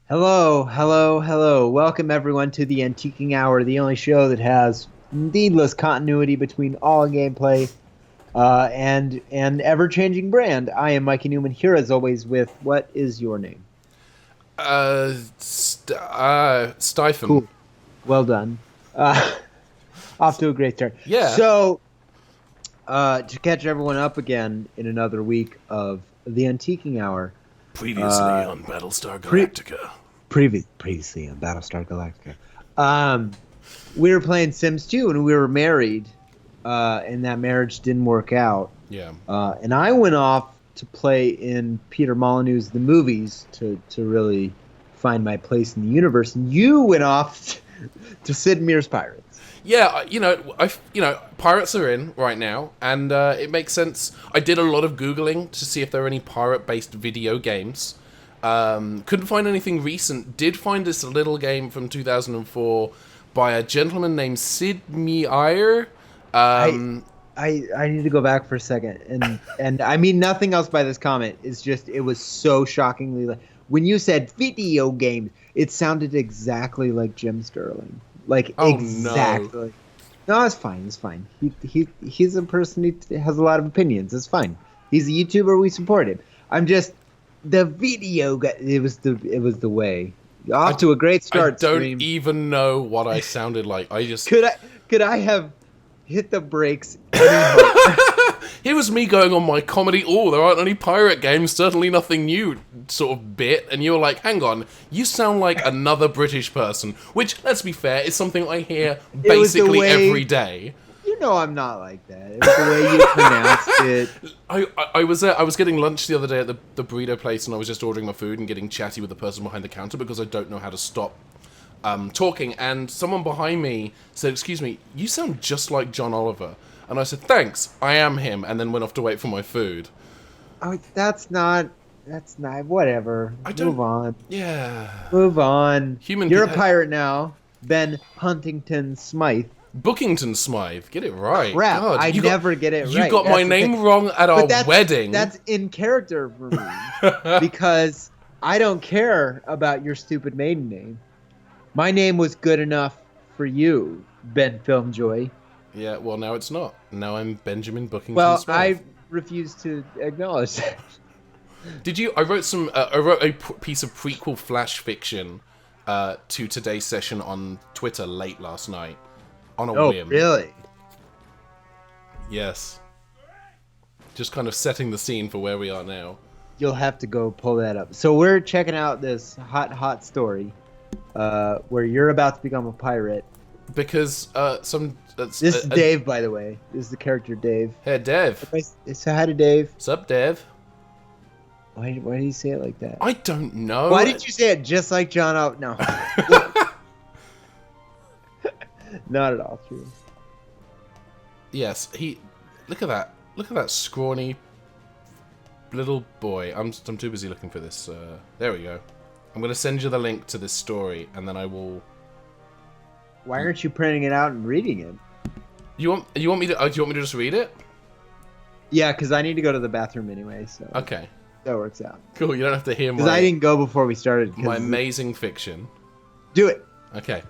Hello, hello, hello. Welcome everyone to the Antiquing Hour, the only show that has needless continuity between all gameplay and ever-changing brand. I am Mikey Neumann here as always with what is your name? Stiphem. Cool. Well done. Off to a great start. Yeah. So, to catch everyone up again in another week of the Antiquing Hour. Previously on Battlestar Galactica. Previously on Battlestar Galactica. We were playing Sims 2 and we were married, and that marriage didn't work out. Yeah. And I went off to play in Peter Molyneux's The Movies to really find my place in the universe. And you went off to SID MEIER'S Pirates. Yeah, pirates are in right now, and it makes sense. I did a lot of Googling to see if there are any pirate-based video games. Couldn't find anything recent. Did find this little game from 2004 by a gentleman named SID MEIER. I need to go back for a second, and I mean nothing else by this comment. It's just it was so shockingly when you said video games, it sounded exactly like Jim Sterling. Like exactly. No, it's fine. It's fine. He's a person who has a lot of opinions. It's fine. He's a YouTuber. We support him. I'm just the video. It was the way. Off to a great start. I don't even know what I sounded like. I just could I have hit the brakes any harder? Here was me going on my comedy, there aren't any pirate games, certainly nothing new sort of bit, and you were like, hang on, you sound like another British person, which, let's be fair, is something I hear basically every day. You know I'm not like that. It was the way you pronounced it. I was getting lunch the other day at the burrito place, and I was just ordering my food and getting chatty with the person behind the counter because I don't know how to stop talking, and someone behind me said, excuse me, you sound just like John Oliver. And I said, thanks, I am him, and then went off to wait for my food. Oh, that's not, whatever. Move on. Yeah. Move on. You're a pirate now. Ben Huntington-Smythe. Bookington-Smythe, get it right. Crap, God, I never get it right. You got my name wrong at our wedding. That's in character for me. Because I don't care about your stupid maiden name. My name was good enough for you, Ben FilmJoy. Yeah, well, now it's not. Now I'm Benjamin Bookington-Smythe. Well, I refuse to acknowledge that. Did you? I wrote a piece of prequel flash fiction to today's session on Twitter late last night on a whim. Oh, really? Yes. Just kind of setting the scene for where we are now. You'll have to go pull that up. So we're checking out this hot story where you're about to become a pirate. Because this is Dave, by the way. This is the character Dave. Hey, Dev. So hi to Dave. What's up, Dev? Why do you say it like that? I don't know. Why did you say it just like John? No. Not at all true. Yes, look at that. Look at that scrawny little boy. I'm too busy looking for this. There we go. I'm going to send you the link to this story, and then I will... Why aren't you printing it out and reading it? You want me to? Do you want me to just read it? Yeah, because I need to go to the bathroom anyway. So okay, that works out. Cool. You don't have to hear my. Because I didn't go before we started. My amazing fiction. Do it. Okay.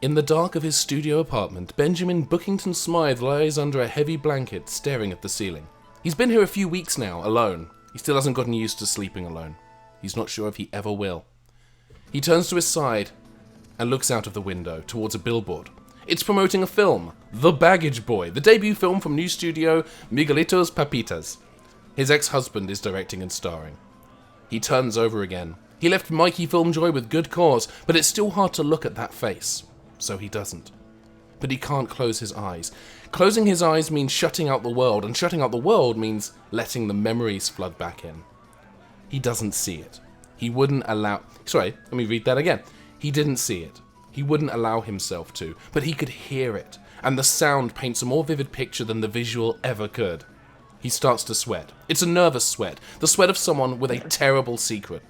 In the dark of his studio apartment, Benjamin Bookington-Smythe lies under a heavy blanket, staring at the ceiling. He's been here a few weeks now, alone. He still hasn't gotten used to sleeping alone. He's not sure if he ever will. He turns to his side and looks out of the window towards a billboard. It's promoting a film, The Baggage Boy, the debut film from new studio Miguelitos Papitas. His ex-husband is directing and starring. He turns over again. He left Mikey FilmJoy with good cause, but it's still hard to look at that face, so he doesn't. But he can't close his eyes. Closing his eyes means shutting out the world, and shutting out the world means letting the memories flood back in. He doesn't see it. He wouldn't allow... Sorry, let me read that again. He didn't see it. He wouldn't allow himself to, but he could hear it, and the sound paints a more vivid picture than the visual ever could. He starts to sweat. It's a nervous sweat, the sweat of someone with a terrible secret.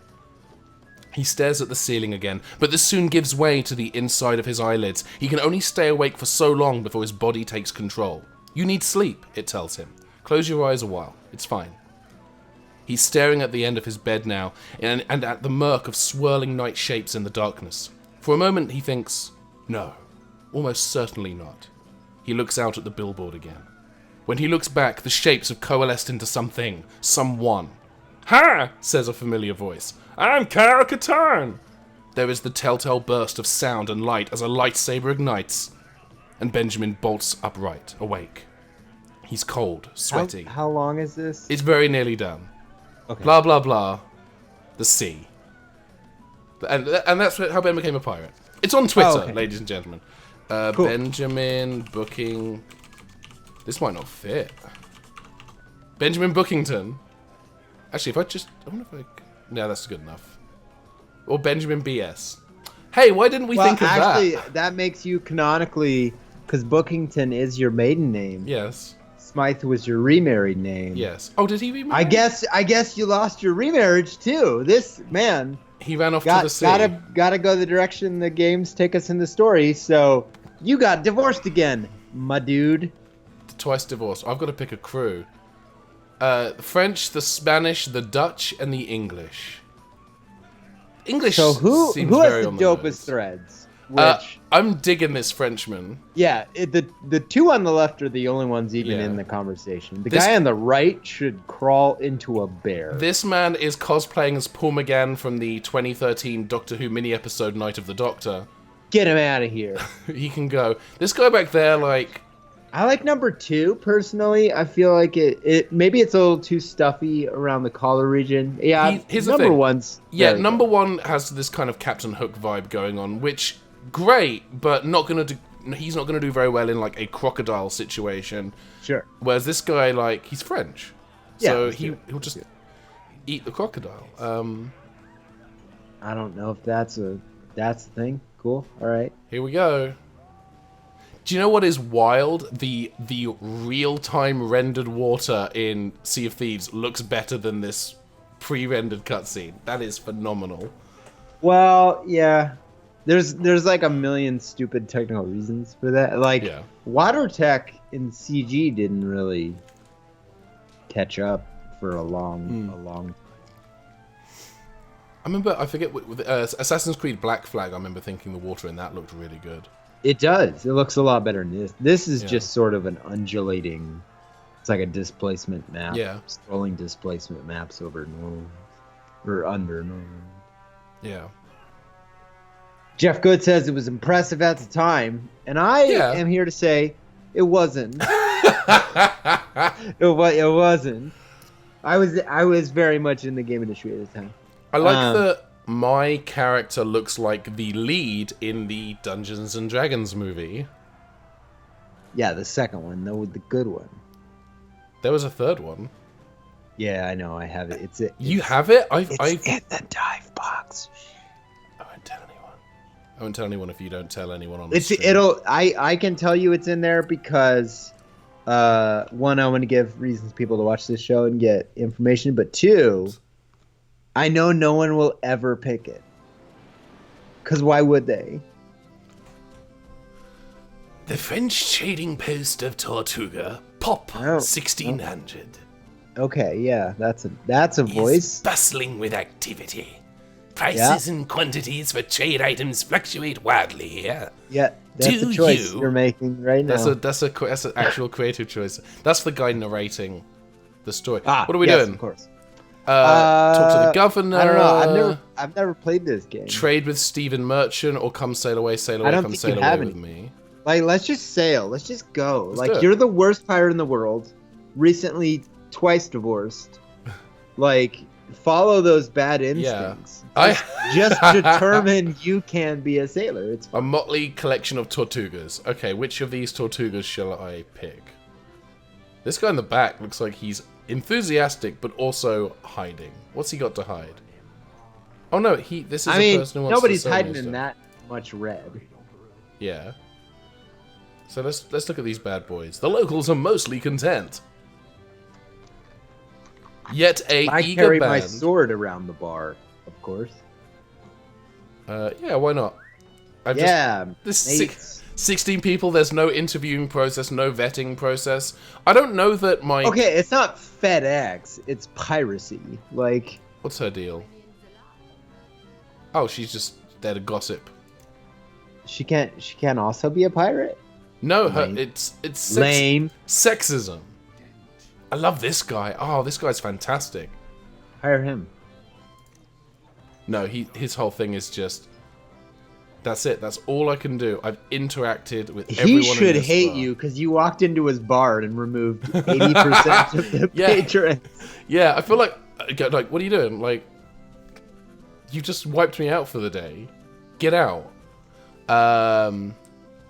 He stares at the ceiling again, but this soon gives way to the inside of his eyelids. He can only stay awake for so long before his body takes control. You need sleep, it tells him. Close your eyes a while. It's fine. He's staring at the end of his bed now, and at the murk of swirling night shapes in the darkness. For a moment he thinks, no, almost certainly not. He looks out at the billboard again. When he looks back, the shapes have coalesced into something, someone. "Ha!" says a familiar voice. "I'm Kyle Katarn!" There is the telltale burst of sound and light as a lightsaber ignites, and Benjamin bolts upright, awake. He's cold, sweaty. How long is this? It's very nearly done. Okay. Blah, blah, blah. The sea. And that's how Ben became a pirate. It's on Twitter, ladies and gentlemen. Cool. Benjamin Booking... This might not fit. Benjamin Bookington. Actually, if I just... I wonder if I... No, that's good enough. Or Benjamin BS. Hey, why didn't we think of that? Actually, that makes you canonically... Because Bookington is your maiden name. Yes. Smythe was your remarried name. Yes. Oh, did he remarry? I guess you lost your remarriage, too. This man... He ran off to the sea. Gotta go the direction the games take us in the story, so... You got divorced again, my dude. Twice divorced. I've got to pick a crew. The French, the Spanish, the Dutch, and the English. English. So who seems has very the on dopest threads? Which I'm digging this Frenchman. yeah, the two on the left are the only ones even in the conversation. The guy on the right should crawl into a bear. This man is cosplaying as Paul McGann from the 2013 Doctor Who mini episode Night of the Doctor. Get him out of here. He can go. This guy back there, like... I like number 2, personally. I feel like it maybe it's a little too stuffy around the collar region. Yeah, here's number the thing. one's... Yeah, number 1 has this kind of Captain Hook vibe going on, which, great, but not gonna do... He's not gonna do very well in, like, a crocodile situation. Sure. Whereas this guy, like, he's French. Yeah, so he'll just eat the crocodile. I don't know if that's the thing. Cool. All right. Here we go. Do you know what is wild? The real-time rendered water in Sea of Thieves looks better than this pre-rendered cutscene. That is phenomenal. Well, yeah. There's like a million stupid technical reasons for that. Like water tech in CG didn't really catch up for a long. I remember, I forget, with Assassin's Creed Black Flag, I remember thinking the water in that looked really good. It does. It looks a lot better than this. This is just sort of an undulating... It's like a displacement map. Yeah. Scrolling displacement maps over normal. Or under normal. Yeah. Jeff Good says it was impressive at the time. And I am here to say it wasn't. It wasn't. I was very much in the game industry at the time. I like that my character looks like the lead in the Dungeons and Dragons movie. Yeah, the second one, the good one. There was a third one. Yeah, I know. I have it. You have it? It's in the dive box. I won't tell anyone. I won't tell anyone if you don't tell anyone on the stream. I can tell you it's in there because one, I want to give reasons people to watch this show and get information, but 2, I know no one will ever pick it. Because why would they? The French trading post of Tortuga, Pop 1600. Okay, yeah, that's a voice. Is bustling with activity. Prices and quantities for trade items fluctuate wildly here. Yeah, that's a choice you're making right now. That's an actual creative choice. That's the guy narrating the story. What are we yes, doing? Of course. Talk to the governor. I don't know. I've never played this game. Trade with Stephen Merchant or come sail away, come sail away with me. Like, let's just sail. Let's just go. Let's you're the worst pirate in the world. Recently, twice divorced. Like, follow those bad instincts. Just determine you can be a sailor. It's fine. A motley collection of Tortugas. Okay, which of these Tortugas shall I pick? This guy in the back looks like he's enthusiastic, but also hiding. What's he got to hide? Oh no, this is a person who wants nobody's to hiding in that much red. Yeah. So let's look at these bad boys. The locals are mostly content. Yet I eager carry band. my sword around the bar, of course. Yeah, why not? 16 people, there's no interviewing process, no vetting process. I don't know that my... Okay, it's not FedEx, it's piracy. Like... What's her deal? Oh, she's just there to gossip. She can't also be a pirate? No, Lame. it's Lame. Sexism. I love this guy. Oh, this guy's fantastic. Hire him. No, his whole thing is just... That's it. That's all I can do. I've interacted with everyone. He should in this hate bar. you because you walked into his bar and removed 80% of the patrons. Yeah, I feel like, what are you doing? Like, you just wiped me out for the day. Get out.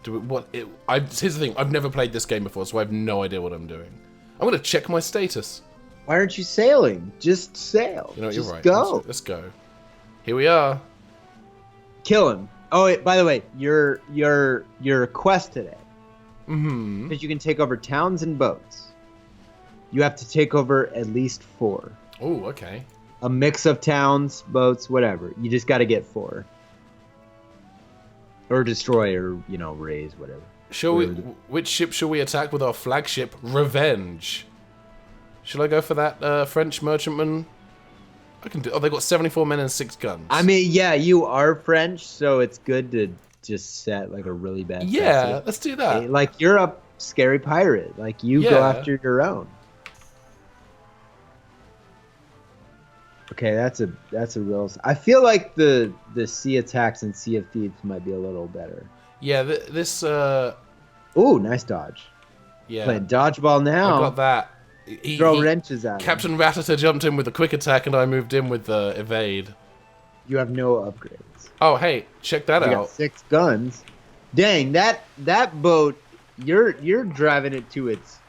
Here's the thing. I've never played this game before, so I have no idea what I'm doing. I'm gonna check my status. Why aren't you sailing? Just sail. You know, Just you're right. Go. Let's go. Here we are. Kill him. Oh, wait, by the way, your quest today. Mm-hmm. Because you can take over towns and boats. You have to take over at least 4. Oh, okay. A mix of towns, boats, whatever. You just got to get 4. Or destroy, or raise, whatever. Which ship shall we attack with our flagship, Revenge? Shall I go for that French merchantman? I can do. Oh, they got 74 men and 6 guns. I mean, yeah, you are French, so it's good to just set like a really bad. Yeah, precedent. let's do that. Like you're a scary pirate. Like you go after your own. Okay, that's a real. I feel like the Sea Attacks and Sea of Thieves might be a little better. Yeah, this. Ooh, nice dodge. Yeah. Playing dodgeball now. I got that. Throw wrenches at him. Captain Ratata jumped in with a quick attack, and I moved in with the evade. You have no upgrades. Oh, hey, check that You out. got 6 guns. Dang, that boat, you're driving it to its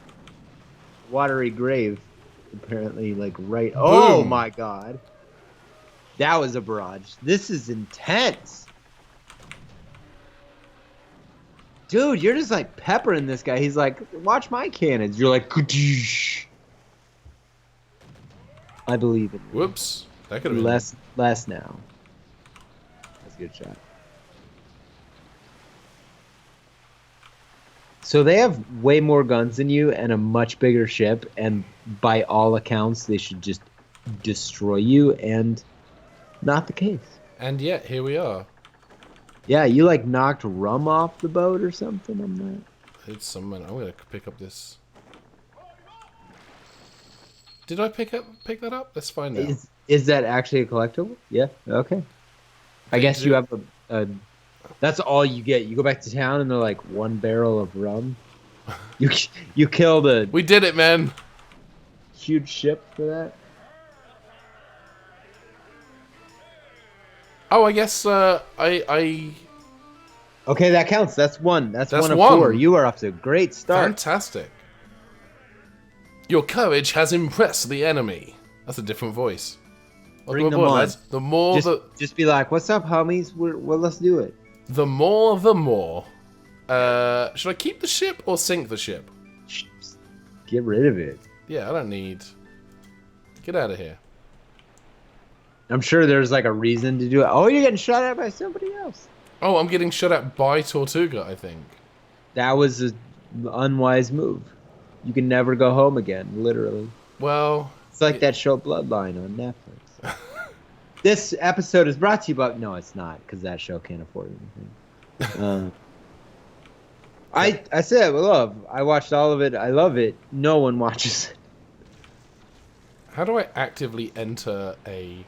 watery grave. Apparently, like right. Boom. Oh my god, that was a barrage. This is intense, dude. You're just like peppering this guy. He's like, watch my cannons. You're like, Kadoosh. I believe in you. Whoops, that could have been less now. That's a good shot. So they have way more guns than you and a much bigger ship, and by all accounts, they should just destroy you, and not the case. And yet, here we are. Yeah, you like knocked rum off the boat or something on that. It's someone. I'm gonna pick up this. Did I pick that up? Let's find out. Is that actually a collectible? Yeah. Okay. I guess you have a. That's all you get. You go back to town and they're like 1 barrel of rum. You killed a We did it, man. huge ship for that. Oh, I guess I. Okay, that counts. That's 1. That's 1 of one. 4. You are off to a great start. Fantastic. Your courage has impressed the enemy. That's a different voice. Bring them on. Lads. The more just be like, "What's up, homies? Well, let's do it." the more. Should I keep the ship or sink the ship? Get rid of it. Yeah, I don't need. Get out of here. I'm sure there's like a reason to do it. Oh, you're getting shot at by somebody else. Oh, I'm getting shot at by Tortuga, I think. That was an unwise move. You can never go home again, literally. Well, It's like that show Bloodline on Netflix. This episode is brought to you by... No, it's not, because that show can't afford anything. I said love. I watched all of it. I love it. No one watches it. how do I actively enter a...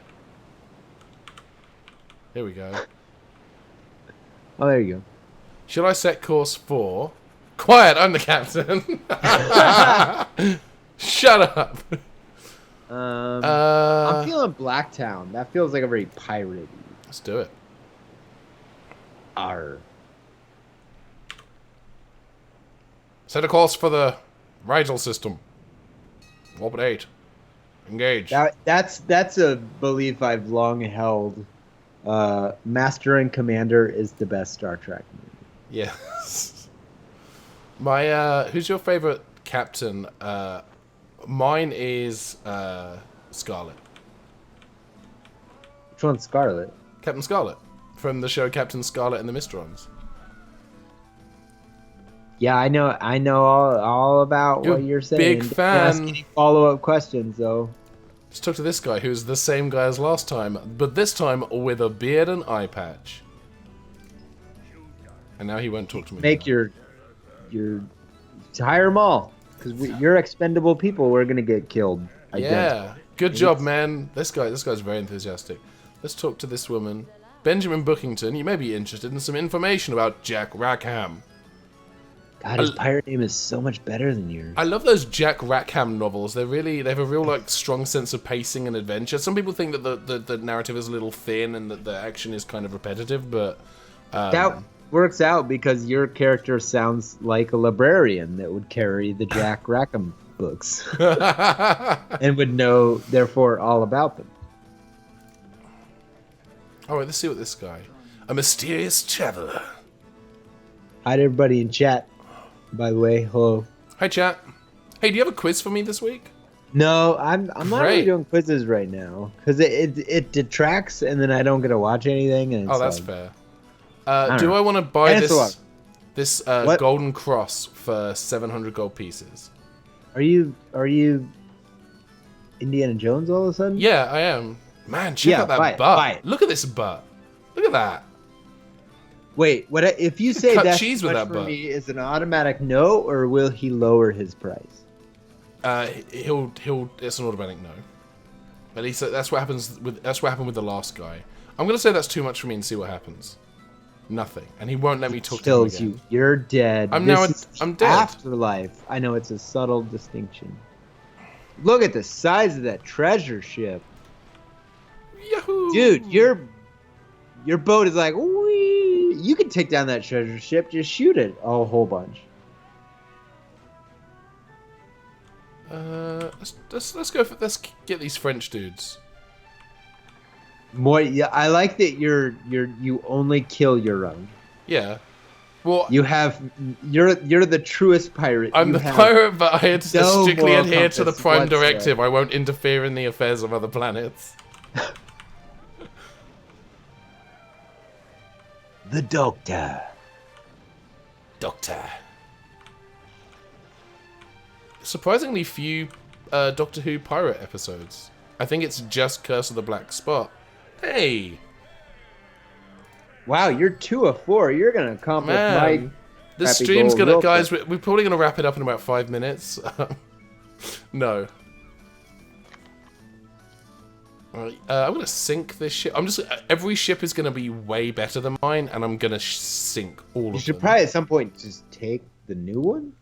Here we go. Oh, there you go. Should I set course for... Quiet, I'm the captain. Shut up. I'm feeling Blacktown. That feels like a very piratey. Let's do it. Arr. Set a course for the Rigel system. Orbit 8. Engage. That's a belief I've long held. Master and Commander is the best Star Trek movie. Yes. My who's your favorite captain? Mine is Scarlet. Which one's Scarlet? Captain Scarlet from the show Captain Scarlet and the Mysterons. Yeah, I know. I know all about You're what you're a saying. big Don't fan. ask any follow-up questions, though. Let's talk to this guy, who's the same guy as last time, but this time with a beard and eye patch. And now he won't talk to me. Make your hire them all, because you're expendable people. We're gonna get killed. Yeah, good job, man. This guy's very enthusiastic. Let's talk to this woman, Benjamin Bookington. You may be interested in some information about Jack Rackham. God, his pirate name is so much better than yours. I love those Jack Rackham novels. They have a real like strong sense of pacing and adventure. Some people think that the narrative is a little thin and that the action is kind of repetitive, but that works out because your character sounds like a librarian that would carry the Jack Rackham books and would know, therefore, all about them. All right, let's see what this guy. A mysterious traveler. Hi to everybody in chat. By the way, hello. Hi, chat. Hey, do you have a quiz for me this week? No, I'm not really doing quizzes right now because it detracts and then I don't get to watch anything. And it's that's like, fair. Do I want to buy this golden cross for 700 gold pieces? Are you Indiana Jones all of a sudden? Yeah, I am. Man, check out that butt. Look at this butt. Look at that. Wait, what if you say that cheese with that for butt. me is an automatic no, or will he lower his price? He'll it's an automatic no. At least that's what happened with the last guy. I'm gonna say that's too much for me and see what happens. Nothing, and he won't let me talk to him again. You. You're dead. I'm dead. Afterlife. I know it's a subtle distinction. Look at the size of that treasure ship. Yahoo! Dude, your boat is like, wee. You can take down that treasure ship. Just shoot it a whole bunch. Let's get these French dudes. More, yeah, I like that you only kill your own. Yeah. Well, you're the truest pirate. I'm the pirate, but I had to strictly adhere to the Prime Directive. I won't interfere in the affairs of other planets. The Doctor. Surprisingly few Doctor Who pirate episodes. I think it's just Curse of the Black Spot. Hey! Wow, you're 2 of 4. You're gonna accomplish my. This stream's gonna, guys. We're probably gonna wrap it up in about 5 minutes. No. Alright, I'm gonna sink this ship. Every ship is gonna be way better than mine, and I'm gonna sink all of them. You should probably at some point just take the new one.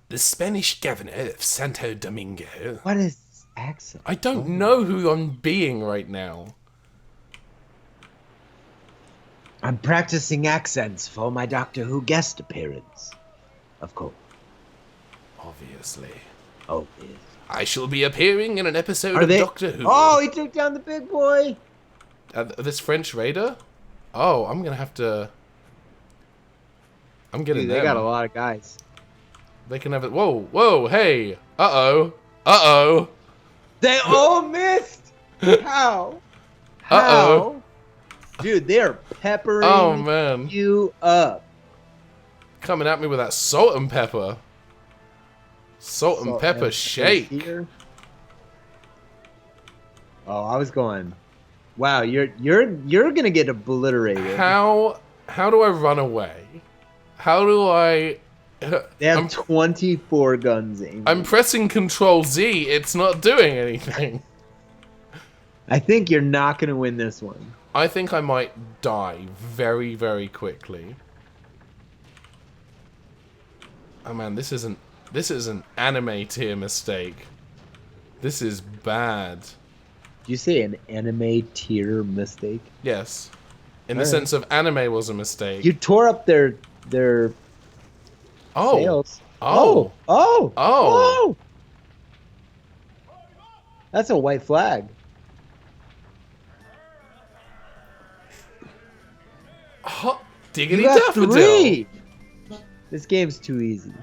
The Spanish governor of Santo Domingo. What is this accent? I don't know who I'm being right now. I'm practicing accents for my Doctor Who guest appearance. Of course. Obviously. Obvious. I shall be appearing in an episode of Doctor Who. Oh, he took down the big boy. This French raider? Oh, I'm gonna have to. I'm getting. Dude, they got a lot of guys. They can have it. Whoa, hey. Uh-oh. They all missed. How? How? Dude, they are peppering you up. Coming at me with that salt and pepper. Salt and pepper shake. Oh, I was going. Wow, you're gonna get obliterated. How do I run away? How do I? They have 24 guns aimed. I'm pressing Control Z. It's not doing anything. I think you're not gonna win this one. I think I might die very, very quickly. Oh man, this is an anime tier mistake. This is bad. Did you say an anime tier mistake? Yes. In the sense of anime was a mistake. You tore up their sails. Oh! That's a white flag. Hot diggity you got daffodil. 3. This game's too easy.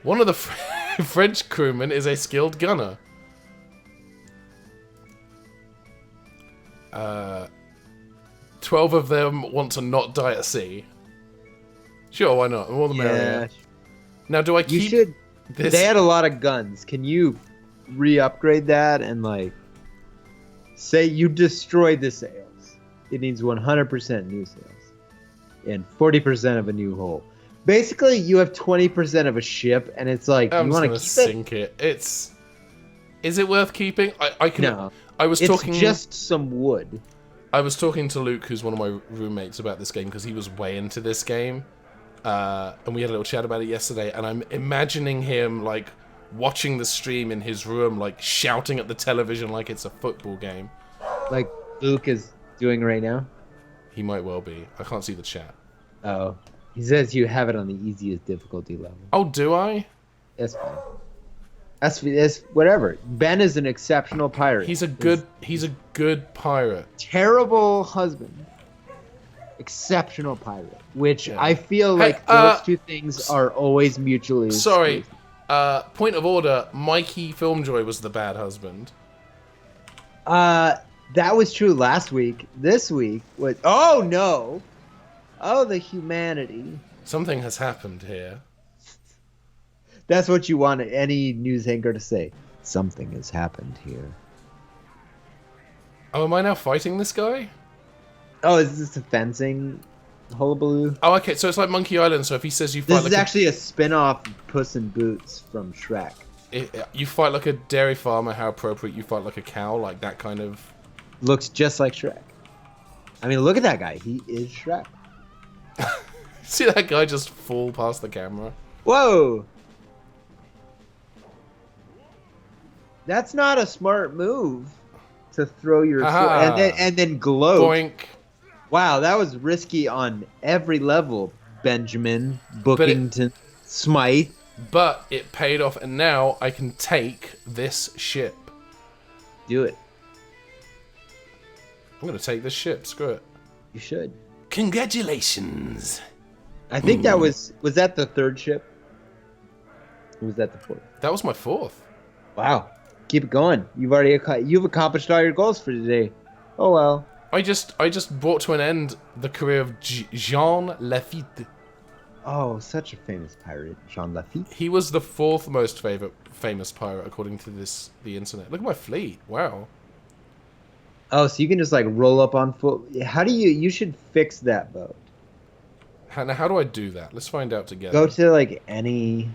One of the French crewmen is a skilled gunner. 12 of them want to not die at sea. Sure, why not? The more the merrier. Now, do I You keep should. this? They had a lot of guns. Can you re-upgrade that and like say you destroy the sails? It needs 100% new sails and 40% of a new hull. Basically, you have 20% of a ship, and it's like I'm you just want gonna to keep sink it. Is it worth keeping? I can. No, I was it's talking. just some wood. I was talking to Luke, who's one of my roommates, about this game because he was way into this game, and we had a little chat about it yesterday. And I'm imagining him like watching the stream in his room, like shouting at the television like it's a football game. Like Luke is doing right now. He might well be. I can't see the chat. Oh, he says you have it on the easiest difficulty level. Oh, do I? That's fine. That's whatever. Ben is an exceptional pirate. He's a good pirate. Terrible husband. Exceptional pirate. Which Yeah. I feel like those two things are always mutually exclusive. Sorry. Point of order. Mikey FilmJoy was the bad husband. That was true last week. This week was... Oh, no. Oh, the humanity. Something has happened here. That's what you want any news anchor to say. Something has happened here. Oh, am I now fighting this guy? Oh, is this a fencing hullabaloo? Oh, okay. So it's like Monkey Island. So if he says you fight This like is actually a spin-off of Puss in Boots from Shrek. you fight like a dairy farmer, how appropriate. You fight like a cow, like that kind of... Looks just like Shrek. I mean, look at that guy. He is Shrek. See that guy just fall past the camera? Whoa! That's not a smart move to throw your sword and then gloat. Boink. Wow, that was risky on every level, Benjamin Bookington-Smythe. But it paid off, and now I can take this ship. Do it. I'm gonna take this ship. Screw it. You should. Congratulations. I think that was that the third ship? Or was that the fourth? That was my fourth. Wow. Keep it going. You've accomplished all your goals for today. Oh well. I just brought to an end the career of Jean Lafitte. Oh, such a famous pirate, Jean Lafitte. He was the fourth most famous pirate according to the internet. Look at my fleet. Wow. Oh, so you can just like roll up on foot. How do you should fix that boat. Now, how do I do that? Let's find out together. Go to like any...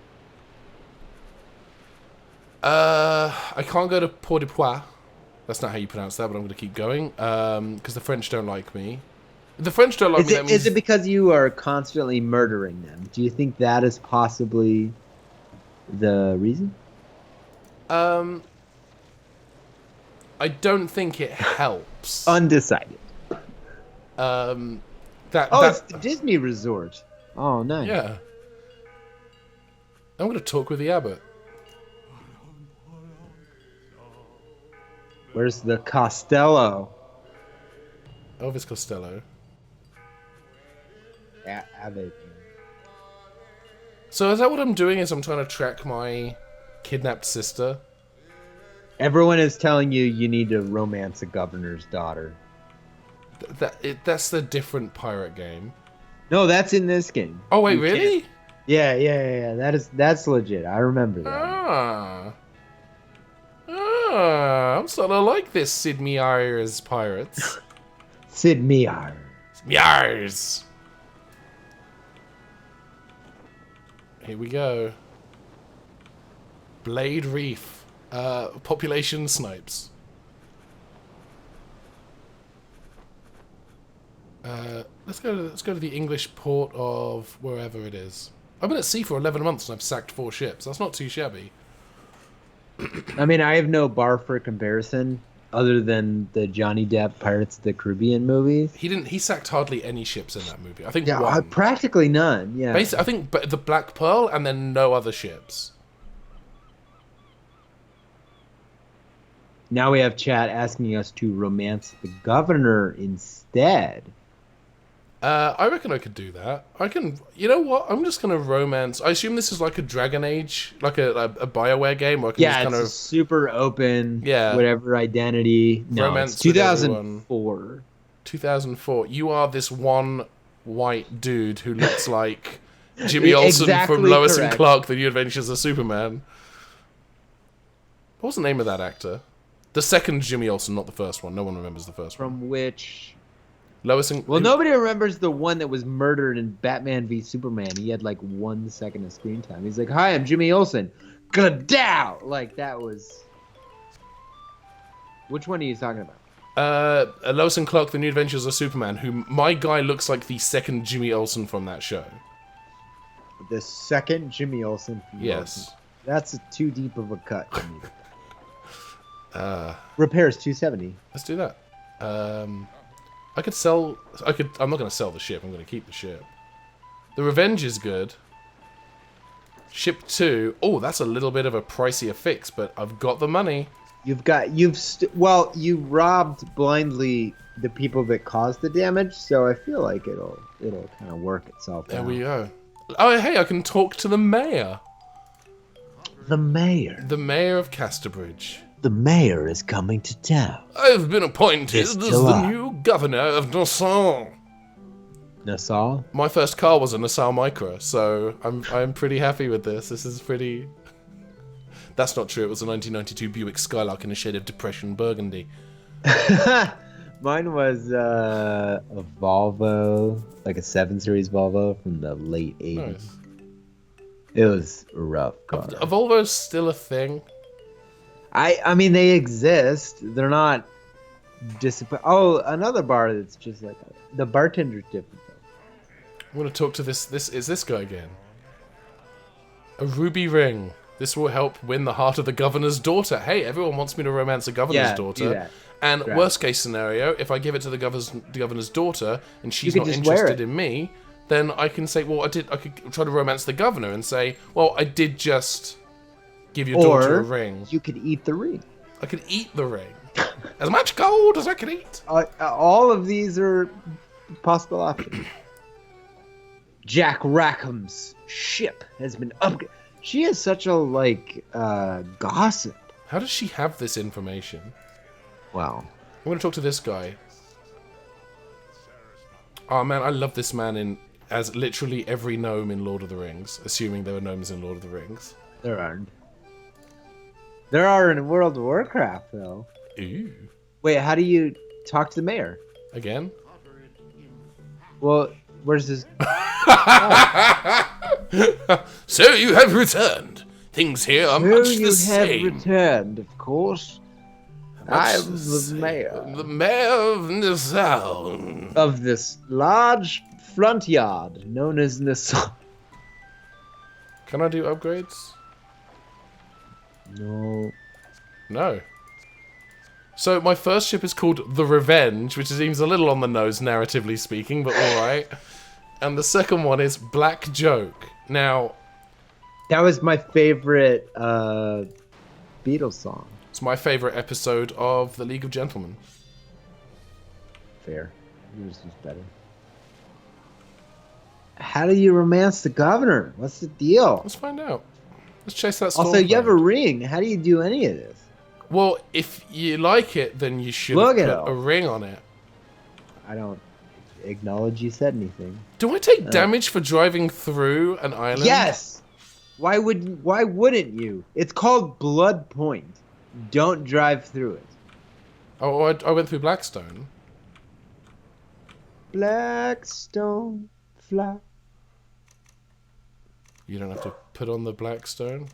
I can't go to Port-de-Poix. That's not how you pronounce that, but I'm going to keep going. Because the French don't like me. The French don't like me. Is it because you are constantly murdering them? Do you think that is possibly the reason? I don't think it helps. Undecided. It's the Disney resort. Oh, nice. Yeah. I'm going to talk with the abbot. Where's the Costello? Elvis Costello. Abbot. So is that what I'm doing? Is I'm trying to track my kidnapped sister? Everyone is telling you need to romance a governor's daughter. That's the different pirate game. No, that's in this game. Oh wait, really? Yeah. That's legit. I remember that. I'm starting to like this SID MEIER'S Pirates. SID MEIER'S. Here we go. Blade Reef. Population snipes. Let's go to the English port of wherever it is. I've been at sea for 11 months and I've sacked 4 ships. That's not too shabby. I mean, I have no bar for comparison other than the Johnny Depp Pirates of the Caribbean movies. He sacked hardly any ships in that movie. I think one. Practically none. Yeah. Basically, I think the Black Pearl and then no other ships. Now we have chat asking us to romance the governor instead. I reckon I could do that. I can. You know what? I'm just gonna romance. I assume this is like a Dragon Age, like a BioWare game. Where I can just kind of super open. Yeah. Whatever identity. No, Romance it's 2004. 2004. You are this one white dude who looks like Jimmy Olsen Exactly from Lois and correct. Clark: The New Adventures of Superman. What was the name of that actor? The second Jimmy Olsen, not the first one. No one remembers the first one. From which... Lois and... Well, nobody remembers the one that was murdered in Batman v Superman. He had like 1 second of screen time. He's like, "Hi, I'm Jimmy Olsen." Gadow! Like, that was... Which one are you talking about? Lois and Clark: The New Adventures of Superman, who my guy looks like the second Jimmy Olsen from that show. The second Jimmy Olsen. Yes. That's too deep of a cut. Repairs 270. Let's do that. I could sell... I'm not going to sell the ship. I'm going to keep the ship. The Revenge is good. Ship 2. Oh, that's a little bit of a pricier fix, but I've got the money. You robbed blindly the people that caused the damage, so I feel like it'll kind of work itself out. There we go. Oh, hey, I can talk to the mayor. The mayor. The mayor of Casterbridge. The mayor is coming to town. I've been appointed as the July. new governor of Nassau. Nassau? My first car was a Nassau Micra, so I'm pretty happy with this. This is pretty... That's not true. It was a 1992 Buick Skylark in a shade of depression burgundy. Mine was a Volvo, like a 7 Series Volvo from the late 80s. Nice. It was a rough car. A Volvo's still a thing. I mean, they exist. They're not disappointing. Oh, another bar that's just like the bartender's different though. I'm gonna talk to this guy again. A ruby ring. This will help win the heart of the governor's daughter. Hey, everyone wants me to romance a governor's daughter. Do that. And Right. worst case scenario, if I give it to the governor's daughter and she's You not could just wear interested it. in me, then I can say, well, I could try to romance the governor and say, well, I did just give your daughter a ring. You could eat the ring. I could eat the ring. As much gold as I could eat. All of these are possible options. Jack Rackham's ship has been upgraded. She is such a gossip. How does she have this information? Wow. I'm going to talk to this guy. Oh man, I love this man as literally every gnome in Lord of the Rings, assuming there were gnomes in Lord of the Rings. There aren't. There are in World of Warcraft, though. Ooh. Wait, how do you talk to the mayor? Again? Well, where's this? So you have returned. Things here are much you the same. have returned, of course. I'm the mayor The mayor of Nassau. of this large front yard known as Nassau. Can I do upgrades? No. No. So my first ship is called The Revenge, which seems a little on the nose, narratively speaking, but alright. And the second one is Black Joke. Now... That was my favorite Beatles song. It's my favourite episode of The League of Gentlemen. Fair. Yours was better. How do you romance the governor? What's the deal? Let's find out. Let's chase that storm Also, you have a cloud. ring. How do you do any of this? Well, if you like it, then you should Look put at a him. ring on it. I don't acknowledge you said anything. Do I take damage for driving through an island? Yes. Why wouldn't you? It's called Blood Point. Don't drive through it. Oh, I went through Blackstone. Blackstone fly. You don't have to put on the Blackstone.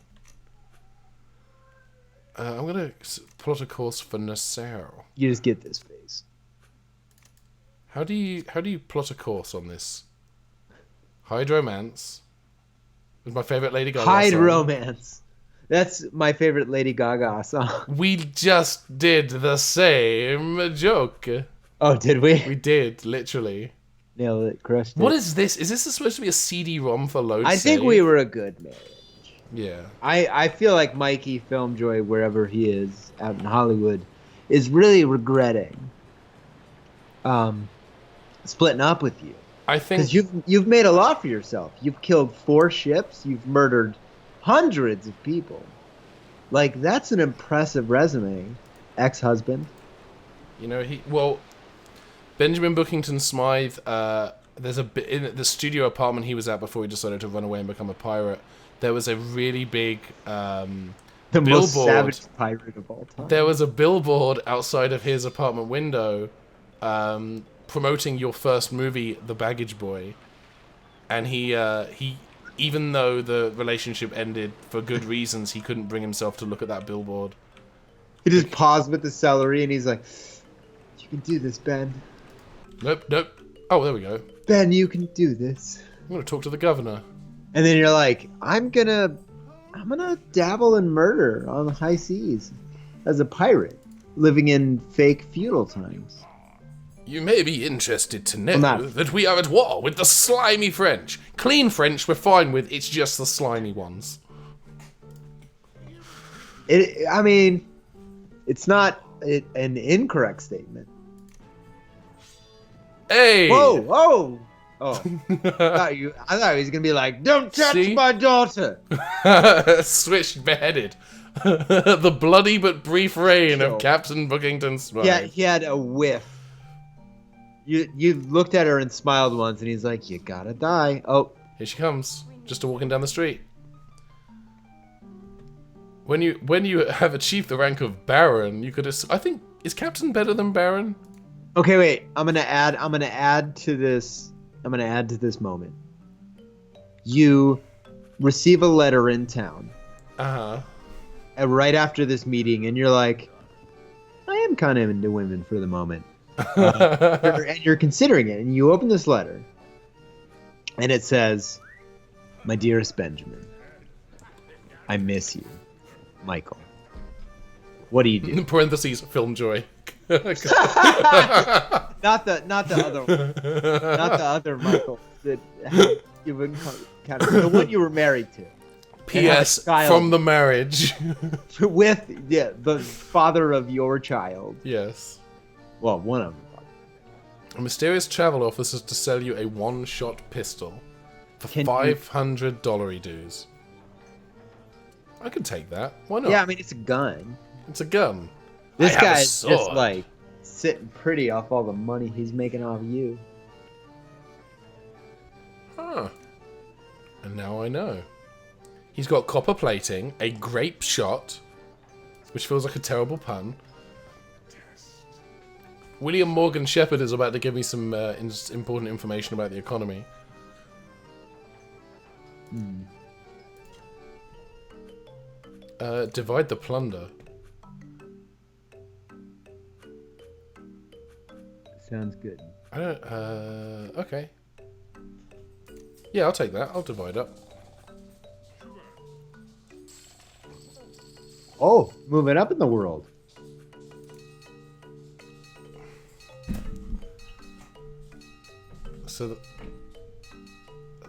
I'm gonna plot a course for Nassau. You just get this face. How do you plot a course on this? Hide romance. It's my favorite Lady Gaga Hide song. romance. That's my favorite Lady Gaga song. We just did the same joke. Oh, did we? We did, literally. Nailed it. Crushed it. What is this? Is this supposed to be a CD-ROM for load I think save? we were a good marriage. Yeah. I feel like Mikey FilmJoy, wherever he is out in Hollywood, is really regretting splitting up with you. I think... Because you've made a lot for yourself. You've killed 4 ships. You've murdered hundreds of people. Like, that's an impressive resume, ex-husband. You know, Benjamin Bookington-Smythe there's a bit in the studio apartment he was at before he decided to run away and become a pirate. There was a really big The billboard. most savage pirate of all time. There was a billboard outside of his apartment window, promoting your first movie, The Baggage Boy, and he even though the relationship ended for good reasons, he couldn't bring himself to look at that billboard. He just paused with the celery and he's like, "You can do this, Ben. Nope. Oh, there we go. Ben, you can do this." I'm gonna talk to the governor. And then you're like, I'm gonna dabble in murder on the high seas as a pirate living in fake feudal times. You may be interested to know Well, that we are at war with the slimy French. Clean French we're fine with, it's just the slimy ones. I mean, it's not an incorrect statement. Hey! Whoa! Oh, I thought he was gonna be like, "Don't touch See? my daughter." Switched beheaded. The bloody but brief reign Kill. of Captain Bookington-Smythe. Yeah, he had a whiff. You looked at her and smiled once, and he's like, "You gotta die." Oh, Here she comes, just walking down the street. When you have achieved the rank of Baron, you could. I think, is Captain better than Baron? okay. Wait, I'm gonna add to this. I'm gonna add to this moment. You receive a letter in town. Right after this meeting, and you're like, I am kind of into women for the moment. And you're considering it, and you open this letter, and it says, "My dearest Benjamin, I miss you, Michael." What do you do? In parentheses, FilmJoy. Not the other Michael that you've encountered, the one you were married to. P.S. From the marriage. With the father of your child. Yes. Well, one of them. A mysterious travel offers to sell you a one-shot pistol for $500 dues. I could take that. Why not? Yeah, I mean, it's a gun. It's a gun. This guy's just like sitting pretty off all the money he's making off you. Huh. And now I know. He's got copper plating, a grape shot, which feels like a terrible pun. William Morgan Shepherd is about to give me some important information about the economy. Divide the plunder. Sounds good. I don't. Okay. Yeah, I'll take that. I'll divide up. Oh, moving up in the world. So,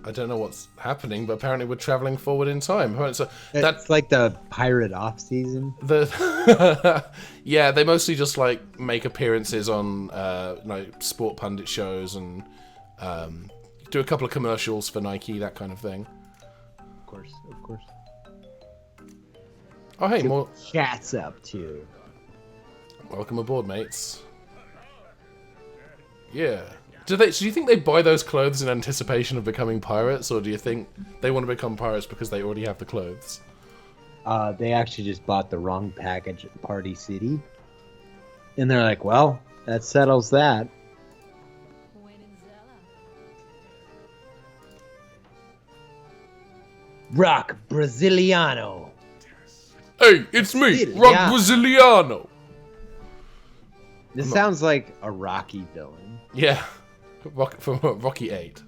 I don't know what's happening, but apparently we're traveling forward in time. Right, so That's like the pirate off season. Yeah, they mostly just like make appearances on like sport pundit shows and do a couple of commercials for Nike, that kind of thing. Of course. Oh, hey, more. Chat's up to. Welcome aboard, mates. Yeah. Do you think they buy those clothes in anticipation of becoming pirates, or do you think they want to become pirates because they already have the clothes? They actually just bought the wrong package at Party City. And they're like, well, that settles that. Rock Brasiliano. Hey, it's me, Rock Brasiliano. This sounds like a Rocky villain. Yeah, from Rocky 8.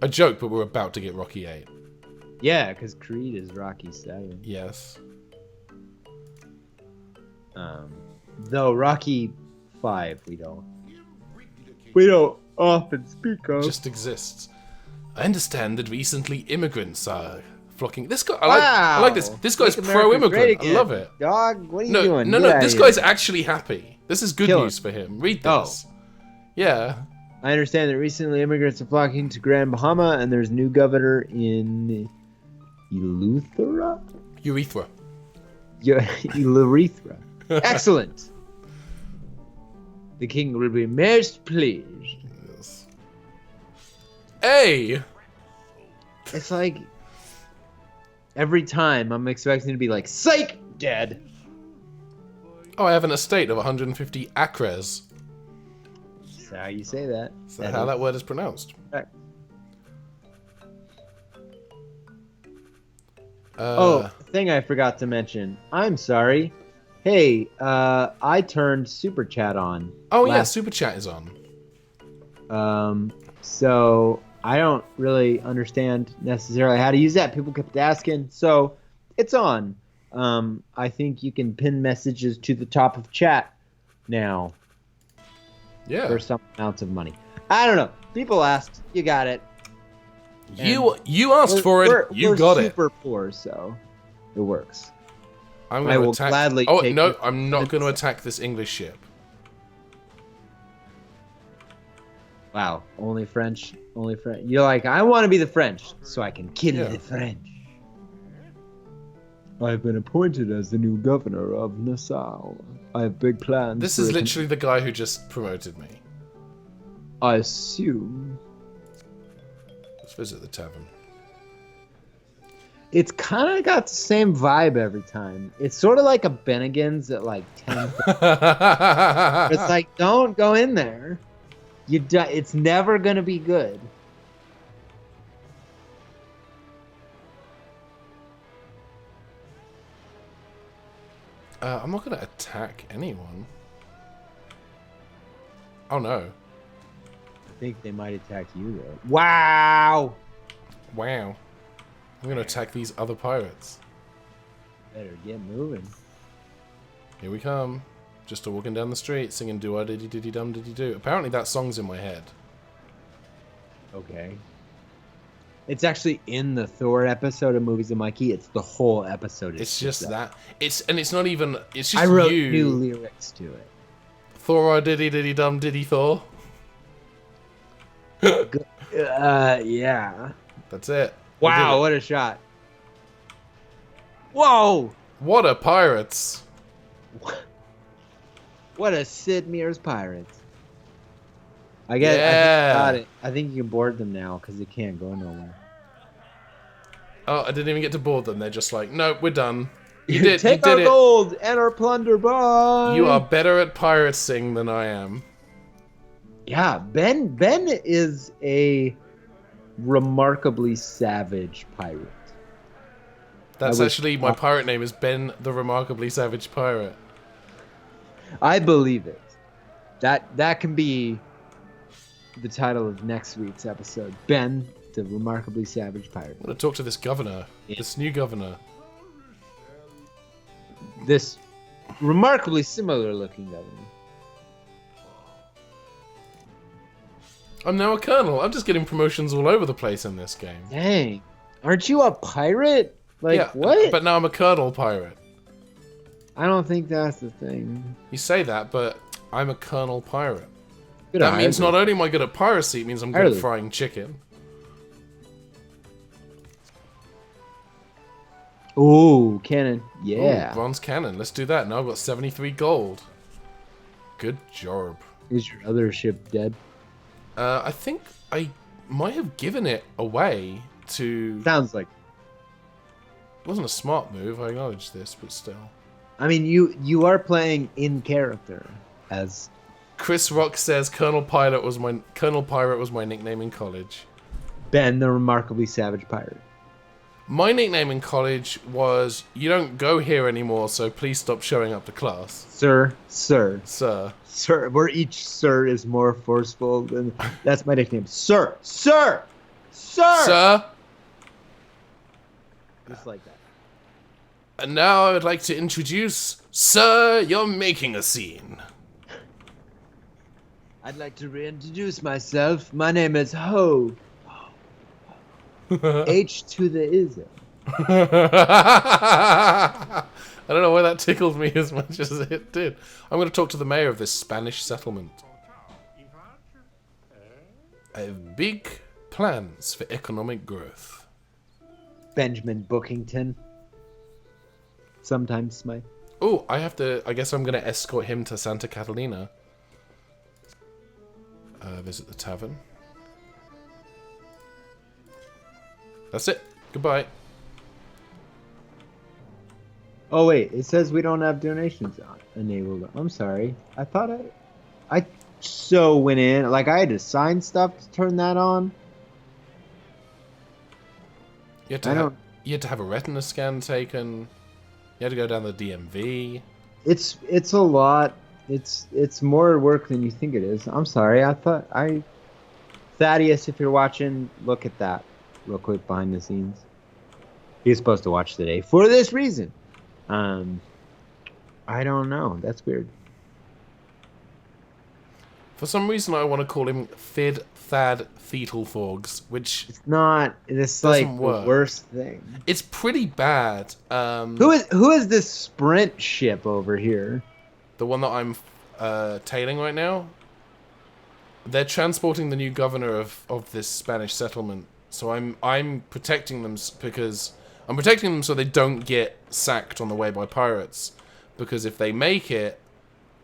A joke, but we're about to get Rocky 8. Yeah, because Creed is Rocky 7. Yes. Though Rocky 5, we don't often speak of. Just exists. I understand that recently immigrants are flocking. This guy, I like this. This guy's pro-immigrant. I love it. Dog, what are you doing? No, this guy's actually happy. This is good news for him. Read this. Yeah. I understand that recently immigrants are flocking to Grand Bahama, and there's a new governor in Eleuthera? Urethra. Eleuthera. Excellent. The king will be most pleased. Hey! It's like every time I'm expecting to be like, psych, dead. Oh, I have an estate of 150 acres. That's how you say that. Is that how that word is pronounced? Correct. Thing I forgot to mention. I'm sorry. Hey, I turned Super Chat on. Oh yeah, Super Chat is on. So I don't really understand necessarily how to use that. People kept asking, so it's on. I think you can pin messages to the top of chat now. Yeah. For some amounts of money. I don't know. People asked. You got it. You asked for it. You got it. We're super poor, so it works. I will attack. Gladly oh take no, I'm not going to attack this English ship. Wow, only French, only French. You're like, I want to be the French, so I can kill the French. I've been appointed as the new governor of Nassau. I have big plans. This is literally the guy who just promoted me. I assume. Let's visit the tavern. It's kind of got the same vibe every time. It's sort of like a Bennigan's at like 10. It's like, don't go in there. It's never gonna be good. I'm not going to attack anyone. Oh no. I think they might attack you though. Wow! Wow. I'm going to attack these other pirates. Better get moving. Here we come. Just walking down the street singing do-a-diddy-diddy-dum-diddy-do. Apparently that song's in my head. Okay. It's actually in the Thor episode of Movies of Mikey. It's the whole episode. It's just that. It's not even. It's just I wrote you. new lyrics to it. Thor diddy diddy dum diddy Thor. Yeah. That's it. Wow, what a shot. Whoa! What a pirates. What a SID MEIER'S Pirates. I guess I think you can board them now because they can't go nowhere. Oh, I didn't even get to board them. They're just like, nope, we're done. Take our gold and our plunder, bye. You are better at pirating than I am. Yeah, Ben is a remarkably savage pirate. That's actually my pirate name is Ben the Remarkably Savage Pirate. I believe it. That can be the title of next week's episode. Ben the Remarkably Savage Pirate. I want to talk to this governor. Yeah. This new governor. This remarkably similar looking governor. I'm now a colonel. I'm just getting promotions all over the place in this game. Dang. Aren't you a pirate? Like, yeah, what? But now I'm a colonel pirate. I don't think that's the thing. You say that, but I'm a colonel pirate. That means not only am I good at piracy, it means I'm good at frying chicken. Ooh, cannon. Yeah. Ooh, bronze cannon. Let's do that. Now I've got 73 gold. Good job. Is your other ship dead? I think I might have given it away to... Sounds like... It wasn't a smart move, I acknowledge this, but still. I mean, you are playing in character as... Chris Rock says Colonel Pirate was my nickname in college. Ben the Remarkably Savage Pirate. My nickname in college was, you don't go here anymore, so please stop showing up to class. Sir. Sir. Sir. Sir. Where each sir is more forceful than... That's my nickname. Sir. Sir. Sir. Sir. Just like that. And now I would like to introduce... Sir, you're making a scene. I'd like to reintroduce myself. My name is Ho. H to the ism. I don't know why that tickled me as much as it did. I'm going to talk to the mayor of this Spanish settlement. I have big plans for economic growth. Benjamin Bookington. Sometimes Smythe. Oh, I guess I'm going to escort him to Santa Catalina. Visit the tavern. That's it. Goodbye. Oh wait, it says we don't have donations enabled. I'm sorry. I thought I so went in like I had to sign stuff to turn that on. You had to have a retina scan taken. You had to go down the DMV. It's a lot. It's more work than you think it is. I'm sorry. Thaddeus, if you're watching, look at that real quick behind the scenes. He's supposed to watch today for this reason. I don't know. That's weird. For some reason, I want to call him Thad Thetelforgs, which it's not. It's like the worst thing. It's pretty bad. Who is this Sprint ship over here? The one that I'm tailing right now. They're transporting the new governor of this Spanish settlement. So I'm protecting them because I'm protecting them so they don't get sacked on the way by pirates. Because if they make it,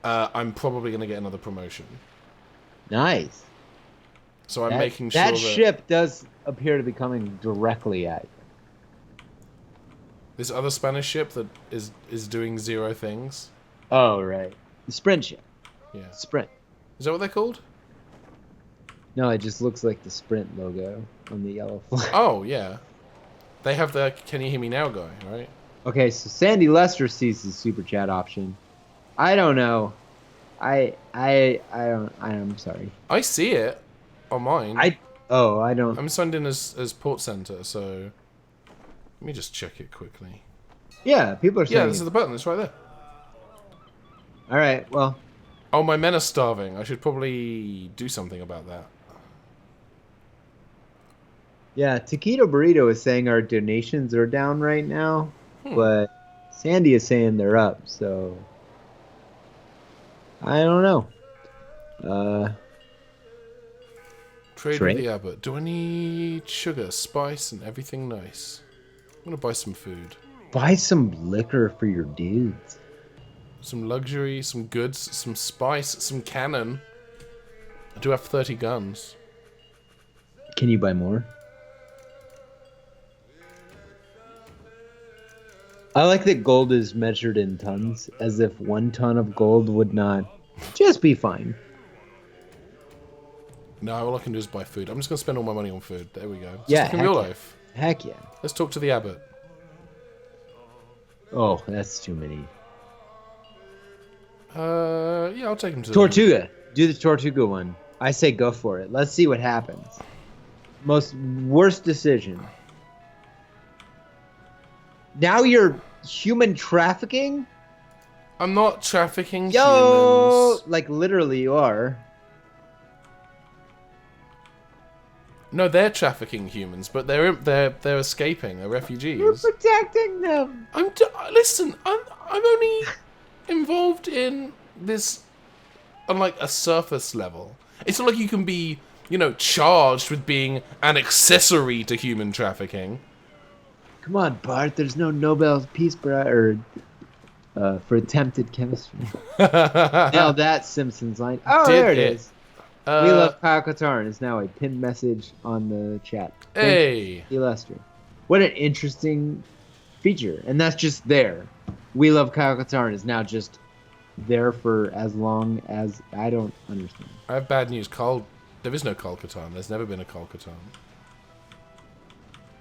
I'm probably going to get another promotion. Nice. So I'm making sure that ship does appear to be coming directly at you. This other Spanish ship that is doing 0 things. Oh, right. The Sprint ship. Yeah. Sprint. Is that what they're called? No, it just looks like the Sprint logo on the yellow flag. Oh, yeah. They have the Can You Hear Me Now guy, right? Okay, so Sandy Lester sees the super chat option. I don't know. I'm sorry. I see it on mine. I don't. I'm signed in as port center, so let me just check it quickly. Yeah, people are saying. Yeah, this is the button. It's right there. All right. Well. Oh, my men are starving. I should probably do something about that. Yeah, Taquito Burrito is saying our donations are down right now, but Sandy is saying they're up. So I don't know. Trade with the abbot. Do I need sugar, spice, and everything nice? I'm gonna buy some food. Buy some liquor for your dudes. Some luxury, some goods, some spice, some cannon. I do have 30 guns. Can you buy more? I like that gold is measured in tons, as if 1 ton of gold would not just be fine. No, all I can do is buy food. I'm just going to spend all my money on food. There we go. It's Yeah, just like in real life. Heck yeah. Let's talk to the abbot. Oh, that's too many. Yeah, I'll take him to Tortuga. Do the Tortuga one. I say go for it. Let's see what happens. Worst decision. Now you're human trafficking? I'm not trafficking Yo! humans. Like, literally you are. No, they're trafficking humans, but they're escaping. They're refugees. You're protecting them. Listen, I'm only involved in this on like a surface level. It's not like you can be, charged with being an accessory to human trafficking. Come on, Bart. There's no Nobel Peace Prize for attempted chemistry. Now that Simpsons line. Oh, there it is. We love Kyle Katarn is now a pinned message on the chat. Hey, Illustrator. What an interesting feature, and that's just there. We love Kyle Katarn is now just there for as long as I don't understand. I have bad news. There is no Kyle Katarn. There's never been a Kyle Katarn.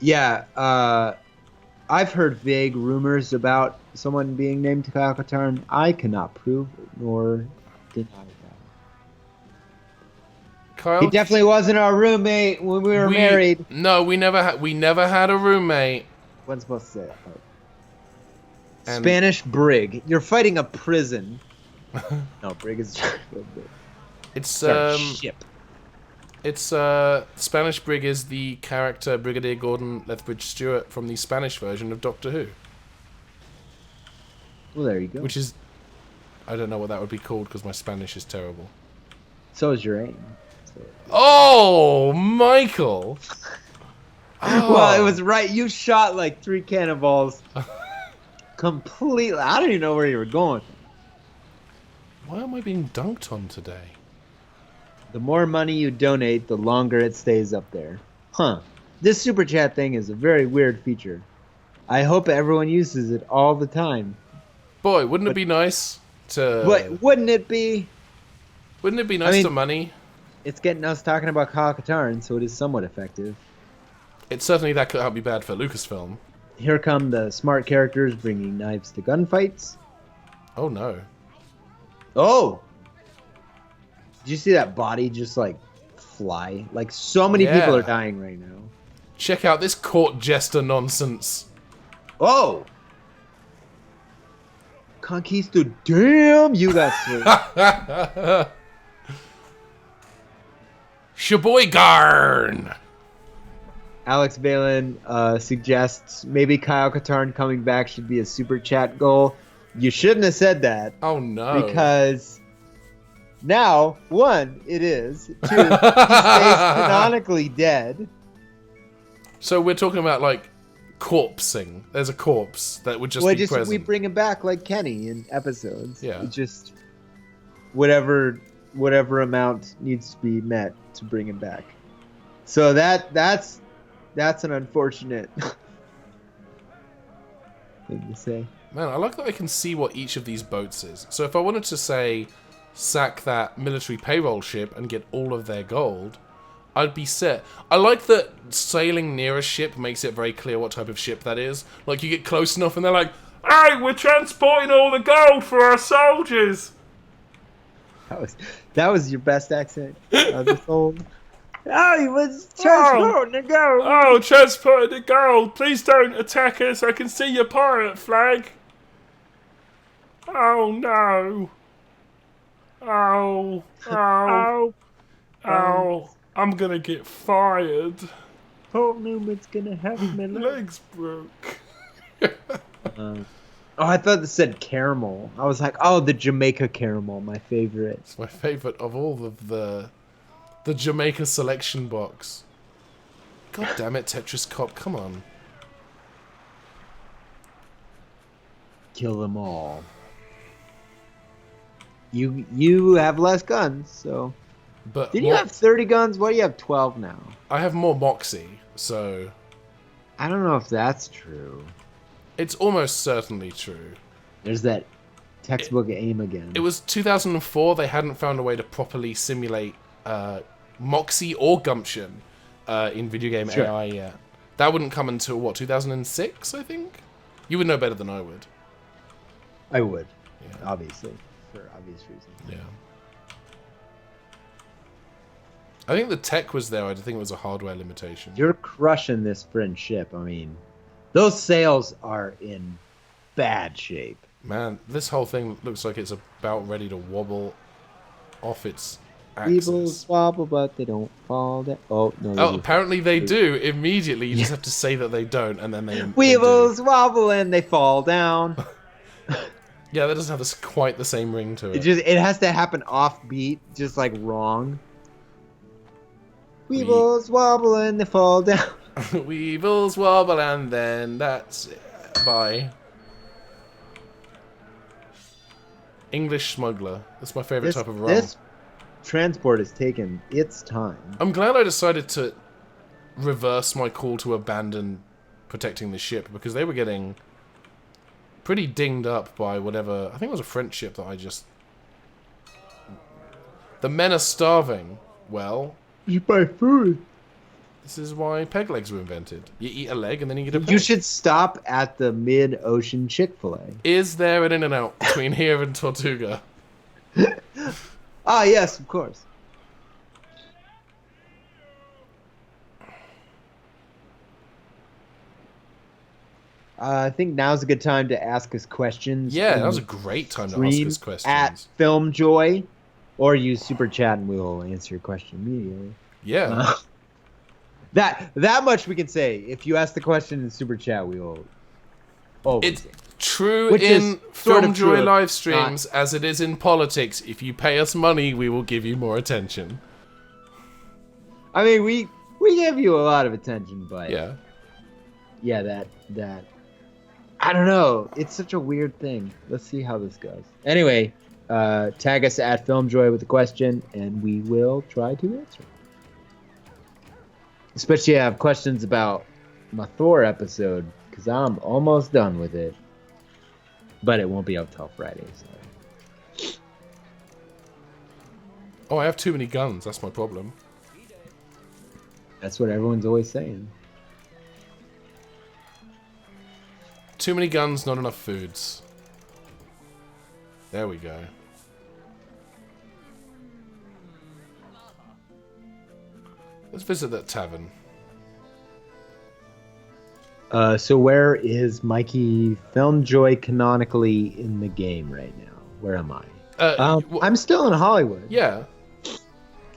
Yeah, I've heard vague rumors about someone being named Kyle Katarn. I cannot prove nor deny that. Kyle, he definitely wasn't our roommate when we were married. No, we never had a roommate. Wasn't supposed to say that. Spanish brig. You're fighting a prison. No, brig is it's ship. It's Spanish brig is the character Brigadier Gordon Lethbridge Stewart from the Spanish version of Doctor Who. Well, there you go. Which is, I don't know what that would be called because my Spanish is terrible. So is your aim. Oh, Michael! Oh. Well, it was right. You shot like 3 cannonballs. Completely. I don't even know where you were going. Why am I being dunked on today? The more money you donate, the longer it stays up there. Huh. This super chat thing is a very weird feature. I hope everyone uses it all the time. Boy, wouldn't it be nice to... But wouldn't it be? Wouldn't it be nice to money? It's getting us talking about Kyle Katarn, so it is somewhat effective. It's certainly that could be bad for Lucasfilm. Here come the smart characters bringing knives to gunfights. Oh no. Oh! Did you see that body just like fly? Like so many people are dying right now. Check out this court jester nonsense. Oh! Conquista, damn, you got sweet. Sheboygarn! Alex Valen suggests maybe Kyle Katarn coming back should be a super chat goal. You shouldn't have said that. Oh no. Because now, one, it is. Two, he stays canonically dead. So we're talking about like corpsing. There's a corpse that would just be present. We bring him back like Kenny in episodes. Yeah. Just whatever amount needs to be met to bring him back. So that's an unfortunate thing to say. Man, I like that I can see what each of these boats is. So if I wanted to say sack that military payroll ship and get all of their gold, I'd be set. I like that sailing near a ship makes it very clear what type of ship that is. Like, you get close enough and they're like, "Hey, we're transporting all the gold for our soldiers." That was your best accent of the whole. Oh, he was transporting the gold. Oh, transporting the gold. Please don't attack us. I can see your pirate flag. Oh, no. Oh. I'm going to get fired. Paul Newman's going to have my legs broke. I thought it said caramel. I was like, oh, the Jamaica caramel, my favorite. It's my favorite of all of the Jamaica selection box. God damn it, Tetris Cop, come on. Kill them all. You have less guns, so... But didn't you have 30 guns? Why do you have 12 now? I have more Moxie, so... I don't know if that's true. It's almost certainly true. There's that textbook aim again. It was 2004. They hadn't found a way to properly simulate Moxie or Gumption in video game AI yet. That wouldn't come until, what, 2006, I think? You would know better than I would. I would. Yeah. Obviously. For obvious reasons. Yeah. I think the tech was there. I think it was a hardware limitation. You're crushing this friendship. I mean, those sails are in bad shape. Man, this whole thing looks like it's about ready to wobble off its axis. Weevils wobble, but they don't fall down. Oh, no. Oh, apparently they do. Immediately, you just have to say that they don't, and then they Weevils wobble and they fall down. Yeah, that doesn't have quite the same ring to it. It has to happen off beat, just like wrong. Weevils wobble and they fall down. Weevils wobble and then that's it. Bye. English smuggler. That's my favorite type of rum. This transport has taken its time. I'm glad I decided to reverse my call to abandon protecting the ship, because they were getting pretty dinged up by whatever... I think it was a French ship that I just... The men are starving. Well... You buy food. This is why peg legs were invented. You eat a leg and then you get a peg. You should stop at the mid-ocean Chick-fil-A. Is there an In-N-Out between here and Tortuga? Ah, yes, of course. I think now's a good time to ask us questions. Yeah, that was a great time to ask us questions. At FilmJoy, or use Super Chat and we will answer your question immediately. Yeah. That much we can say. If you ask the question in Super Chat, we will... It's true in FilmJoy live streams as it is in politics. If you pay us money, we will give you more attention. I mean, we give you a lot of attention, but... Yeah. Yeah, that... I don't know. It's such a weird thing. Let's see how this goes. Anyway, tag us at FilmJoy with a question, and we will try to answer. Especially I have questions about my Thor episode, because I'm almost done with it. But it won't be up till Friday, so. Oh, I have too many guns. That's my problem. That's what everyone's always saying. Too many guns, not enough foods. There we go. Let's visit that tavern. So where is Mikey FilmJoy canonically in the game right now? Where am I? I'm still in Hollywood. Yeah.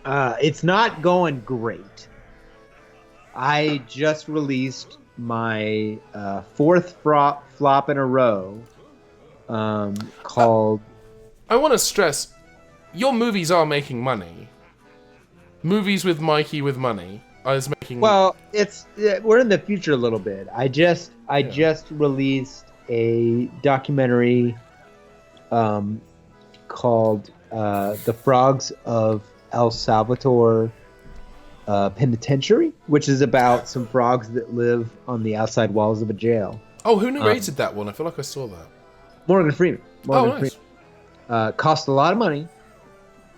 It's not going great. I just released my fourth flop in a row called... I want to stress, your movies are making money. Movies with Mikey with money is making... Well, we're in the future a little bit. I just released a documentary called The Frogs of El Salvador Penitentiary, which is about some frogs that live on the outside walls of a jail. Oh, who narrated that one? I feel like I saw that. Morgan Freeman. Nice. Cost a lot of money.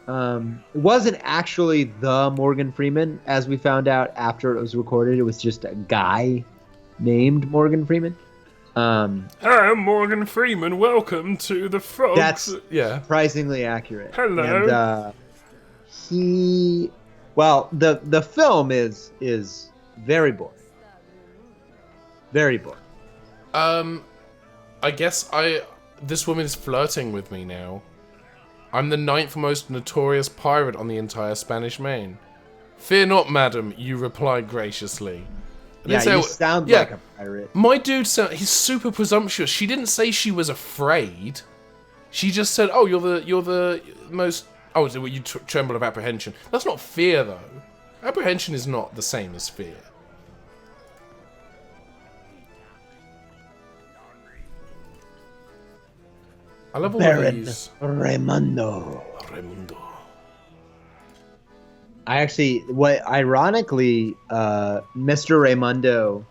It wasn't actually the Morgan Freeman, as we found out after it was recorded. It was just a guy named Morgan Freeman. I'm Morgan Freeman. Welcome to the Frogs. That's surprisingly accurate. Hello. And the film is very boring. Very boring. I guess this woman is flirting with me now. I'm the 9th most notorious pirate on the entire Spanish Main. Fear not, madam, you replied graciously. Yeah, you sound like a pirate. My dude he's super presumptuous. She didn't say she was afraid. She just said, "Oh, you're the most." Oh, so you tremble of apprehension. That's not fear, though. Apprehension is not the same as fear. I love all Baron these. Raimundo. Ironically, Mr. Raimundo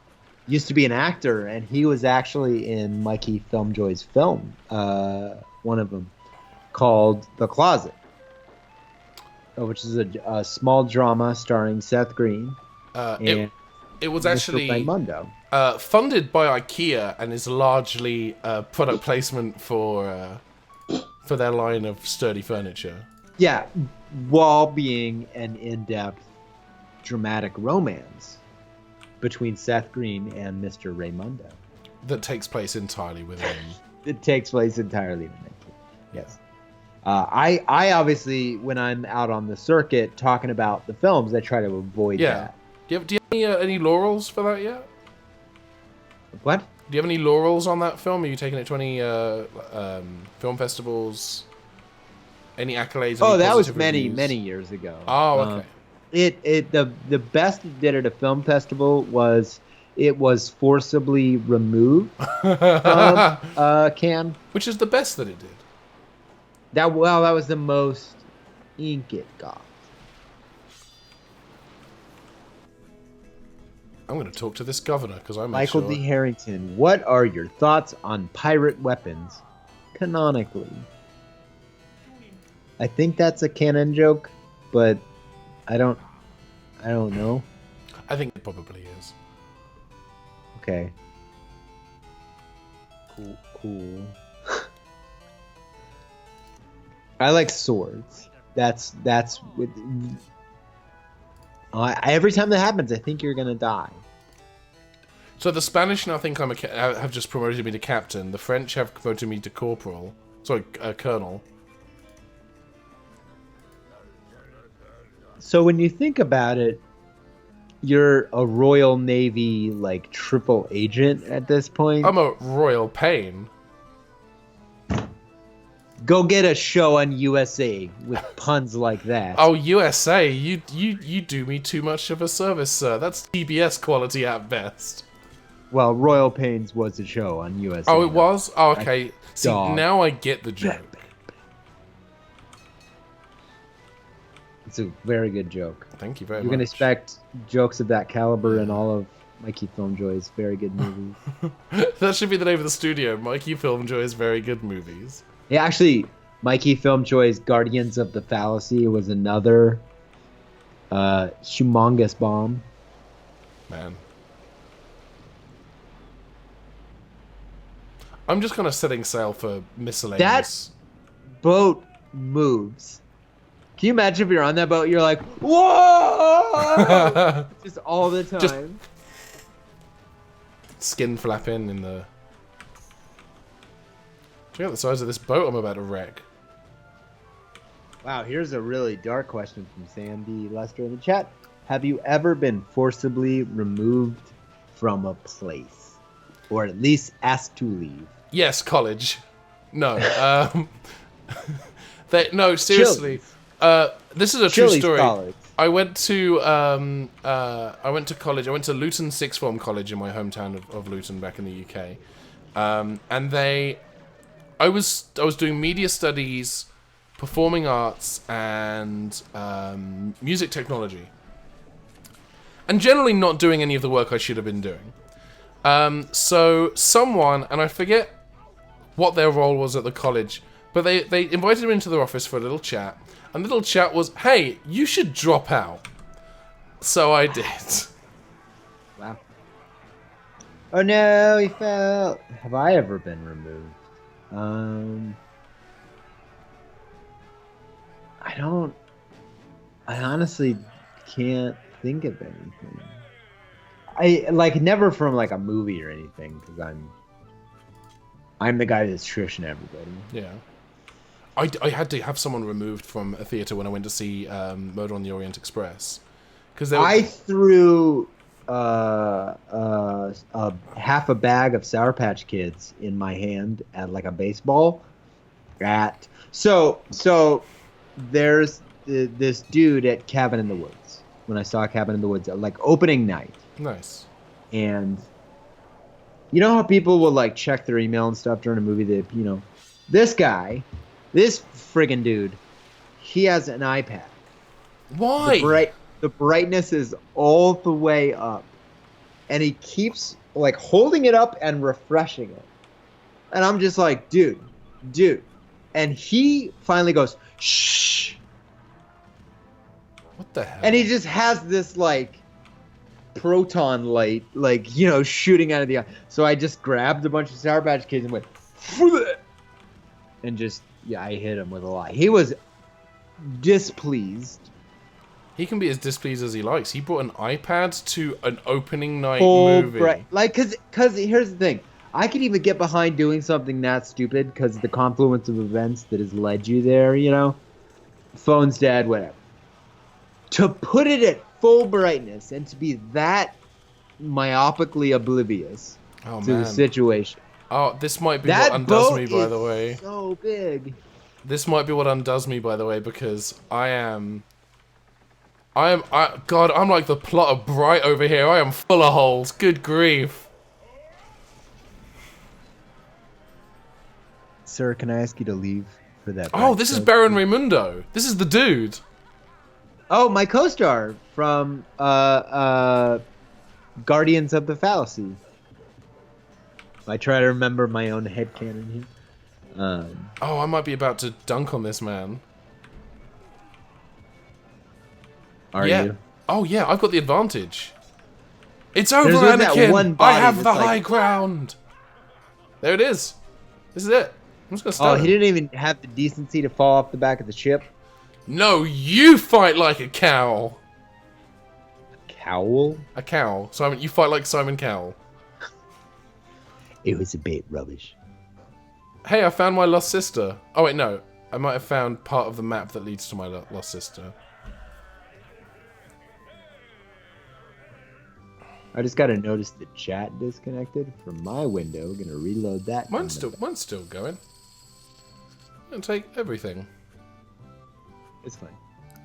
used to be an actor, and he was actually in Mikey FilmJoy's film, one of them, called The Closet, which is a small drama starring Seth Green. It was actually Mr. Raimundo. Funded by IKEA and is largely product placement for their line of sturdy furniture. Yeah, while being an in-depth dramatic romance between Seth Green and Mr. Raimundo. That takes place entirely within. It takes place entirely within. Yes. I obviously, when I'm out on the circuit talking about the films, I try to avoid that. Do you have any laurels for that yet? What? Do you have any laurels on that film? Are you taking it to any film festivals? Any accolades? Oh, that was many years ago. Oh, okay. The best it did at a film festival was it was forcibly removed from Cannes. Which is the best that it did. That was the most ink it got. I'm going to talk to this governor because I'm Michael D. Harrington, what are your thoughts on pirate weapons canonically? I think that's a canon joke, but I don't know. I think it probably is. Okay. Cool. I like swords. That's with. Every time that happens, I think you're gonna die. So the Spanish now think have just promoted me to captain. The French have promoted me to corporal. Sorry, colonel. So when you think about it, you're a Royal Navy like triple agent at this point. I'm a royal pain. Go get a show on USA with puns like that. Oh, USA, you do me too much of a service, sir. That's TBS quality at best. Well, Royal Pains was a show on USA. Oh, it was? Oh, okay. See, now I get the joke. It's a very good joke. Thank you very You much. can expect jokes of that caliber in all of Mikey FilmJoy's very good movies. That should be the name of the studio. Mikey FilmJoy's very good movies. Yeah, actually, Mikey FilmJoy's Guardians of the Fallacy was another humongous bomb. Man. I'm just kind of setting sail for miscellaneous. That boat moves. Can you imagine if you're on that boat? You're like, whoa! Just all the time. Just skin flapping in the... Check out the size of this boat I'm about to wreck. Wow, here's a really dark question from Sandy Lester in the chat. Have you ever been forcibly removed from a place? Or at least asked to leave? Yes, college. No. No, seriously. This is a true story. College. I went to college. I went to Luton Sixth Form College in my hometown of Luton back in the UK. And I was doing media studies, performing arts, and music technology. And generally not doing any of the work I should have been doing. So someone, and I forget what their role was at the college, but they invited me into their office for a little chat. And the little chat was, hey, you should drop out. So I did. Wow. Oh no, he fell. Have I ever been removed? I honestly can't think of anything. I like never from like a movie or anything because I'm the guy that's shushing everybody. Yeah. I had to have someone removed from a theater when I went to see Murder on the Orient Express. I threw half a bag of Sour Patch Kids in my hand at like a baseball. So there's this dude at Cabin in the Woods. When I saw Cabin in the Woods, like opening night. Nice. And you know how people will like check their email and stuff during a movie that, you know, this friggin' dude, he has an iPad. Why? The brightness is all the way up. And he keeps like holding it up and refreshing it. And I'm just like, dude. And he finally goes, shh. What the hell? And he just has this like proton light, like, you know, shooting out of the eye. So I just grabbed a bunch of Sour Patch Kids and went, and just, yeah, I hit him with a lie. He was displeased. He can be as displeased as he likes. He brought an iPad to an opening night movie. Cause here's the thing. I could even get behind doing something that stupid because the confluence of events that has led you there, you know? Phone's dead, whatever. To put it at full brightness and to be that myopically oblivious to the situation. Oh, this might be what undoes me, by the way. So big. This might be what undoes me, by the way, because God, I'm like the plot of Bright over here. I am full of holes. Good grief. Sir, can I ask you to leave for that? Oh, this is Baron Raimundo. This is the dude. Oh, my co-star from Guardians of the Fallacy. I try to remember my own headcanon here. Oh, I might be about to dunk on this man. Are you? Oh, yeah, I've got the advantage. It's over, There's Anakin! that one body I have the that's like- high ground! There it is. This is it. I'm just gonna start. Oh, he didn't even have the decency to fall off the back of the ship. No, you fight like a cow. Cowl? A cow. Simon, you fight like Simon Cowell. It was a bit rubbish. Hey, I found my lost sister. Oh, wait, no. I might have found part of the map that leads to my lost sister. I just gotta notice the chat disconnected from my window. Gonna reload that. Mine's still going. I'm gonna take everything. It's fine.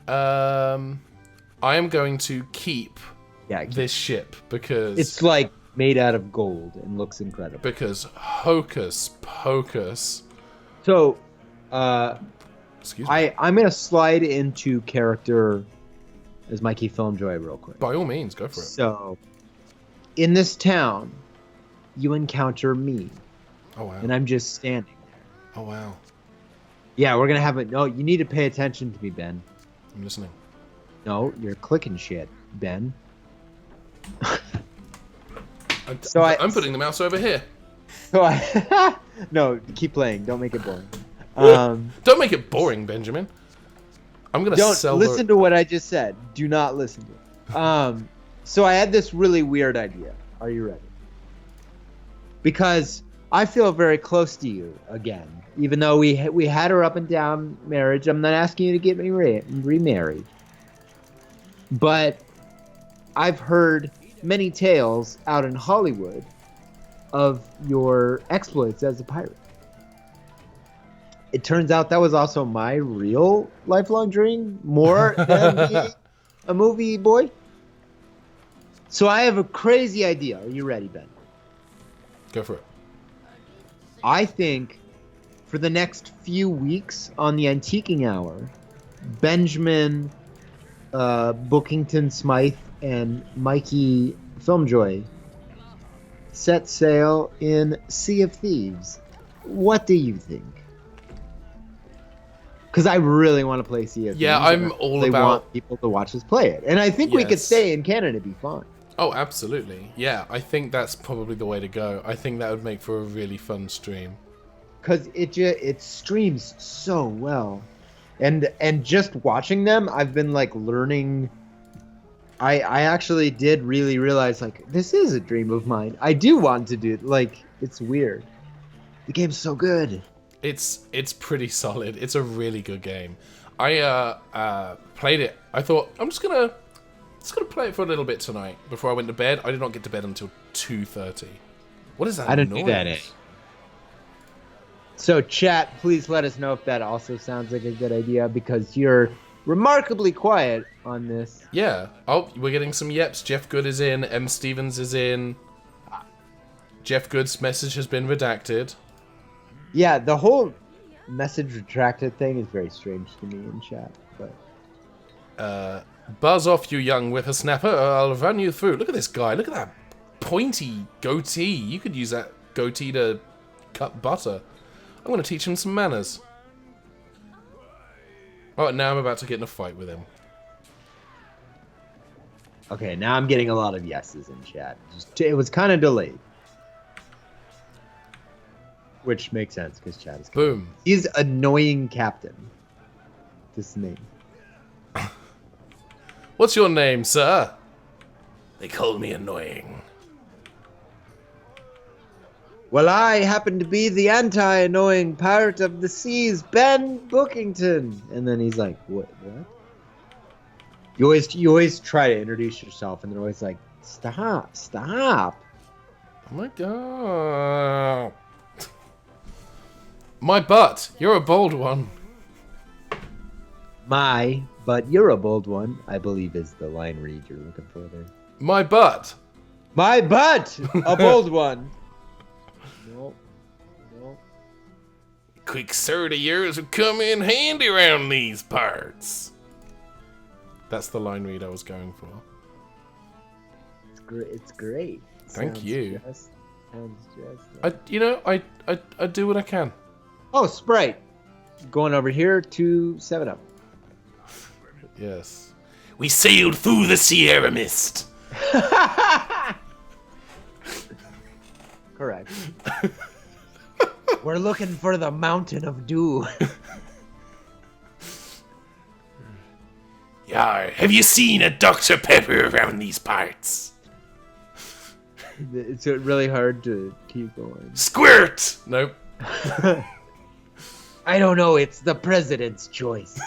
I am going to keep Yeah, this ship because it's like made out of gold and looks incredible. Because hocus pocus. So, Excuse me. I'm gonna slide into character as Mikey FilmJoy real quick. By all means, go for it. So, in this town, you encounter me, Oh wow. and I'm just standing there. Oh wow. Yeah, we're gonna have it. No, you need to pay attention to me, Ben. I'm listening. No, you're clicking shit, Ben. I'm putting the mouse over here. So no, keep playing. Don't make it boring. Don't make it boring, Benjamin. I'm gonna Don't listen to what I just said. Do not listen to it. So I had this really weird idea. Are you ready? Because I feel very close to you again, even though we had her up and down marriage. I'm not asking you to get me remarried, but I've heard many tales out in Hollywood of your exploits as a pirate. It turns out that was also my real lifelong dream, more than being a movie boy. So I have a crazy idea. Are you ready, Ben? Go for it. I think for the next few weeks on the Antiquing Hour, Benjamin Bookington-Smythe and Mikey FilmJoy set sail in Sea of Thieves. What do you think? Because I really want to play Sea of Thieves. Yeah, I'm all they about... want people to watch us play it. And I think we could Yes. stay in Canada. It'd be fun. Oh, absolutely. Yeah, I think that's probably the way to go. I think that would make for a really fun stream. Because it streams so well. And just watching them, I've been like learning. I actually did really realize like this is a dream of mine. I do want to do it. Like it's weird. The game's so good. It's pretty solid. It's a really good game. I played it. I thought I'm just gonna play it for a little bit tonight before I went to bed. I did not get to bed until 2:30. What is that? I didn't noise? do that. So chat, please let us know if that also sounds like a good idea because you're remarkably quiet on this. Yeah. Oh, we're getting some yeps. Jeff Good is in. M. Stevens is in. Jeff Good's message has been redacted. Yeah, the whole message retracted thing is very strange to me in chat. But Buzz off, you young whippersnapper. I'll run you through. Look at this guy. Look at that pointy goatee. You could use that goatee to cut butter. I'm going to teach him some manners. Oh, now I'm about to get in a fight with him. okay, now I'm getting a lot of yeses in chat. It was kind of delayed. Which makes sense because chat is... Boom. He's annoying captain. This name. What's your name, sir? They call me annoying. Well, I happen to be the anti-annoying pirate of the seas, Ben Bookington. And then he's like, what? You always try to introduce yourself, and they're always like, stop. Oh my god. My butt. You're a bold one. But you're a bold one, I believe is the line read you're looking for there. My butt. My butt! A bold one. Nope. Quick 30 years would come in handy around these parts. That's the line read I was going for. It's great. Thank you. Sounds just I do what I can. Oh, Sprite. Going over here to 7-Up. Yes. We sailed through the Sierra Mist. Correct. We're looking for the Mountain of Dew. Yar, have you seen a Dr. Pepper around these parts? It's really hard to keep going. Squirt! Nope. I don't know. It's the president's choice.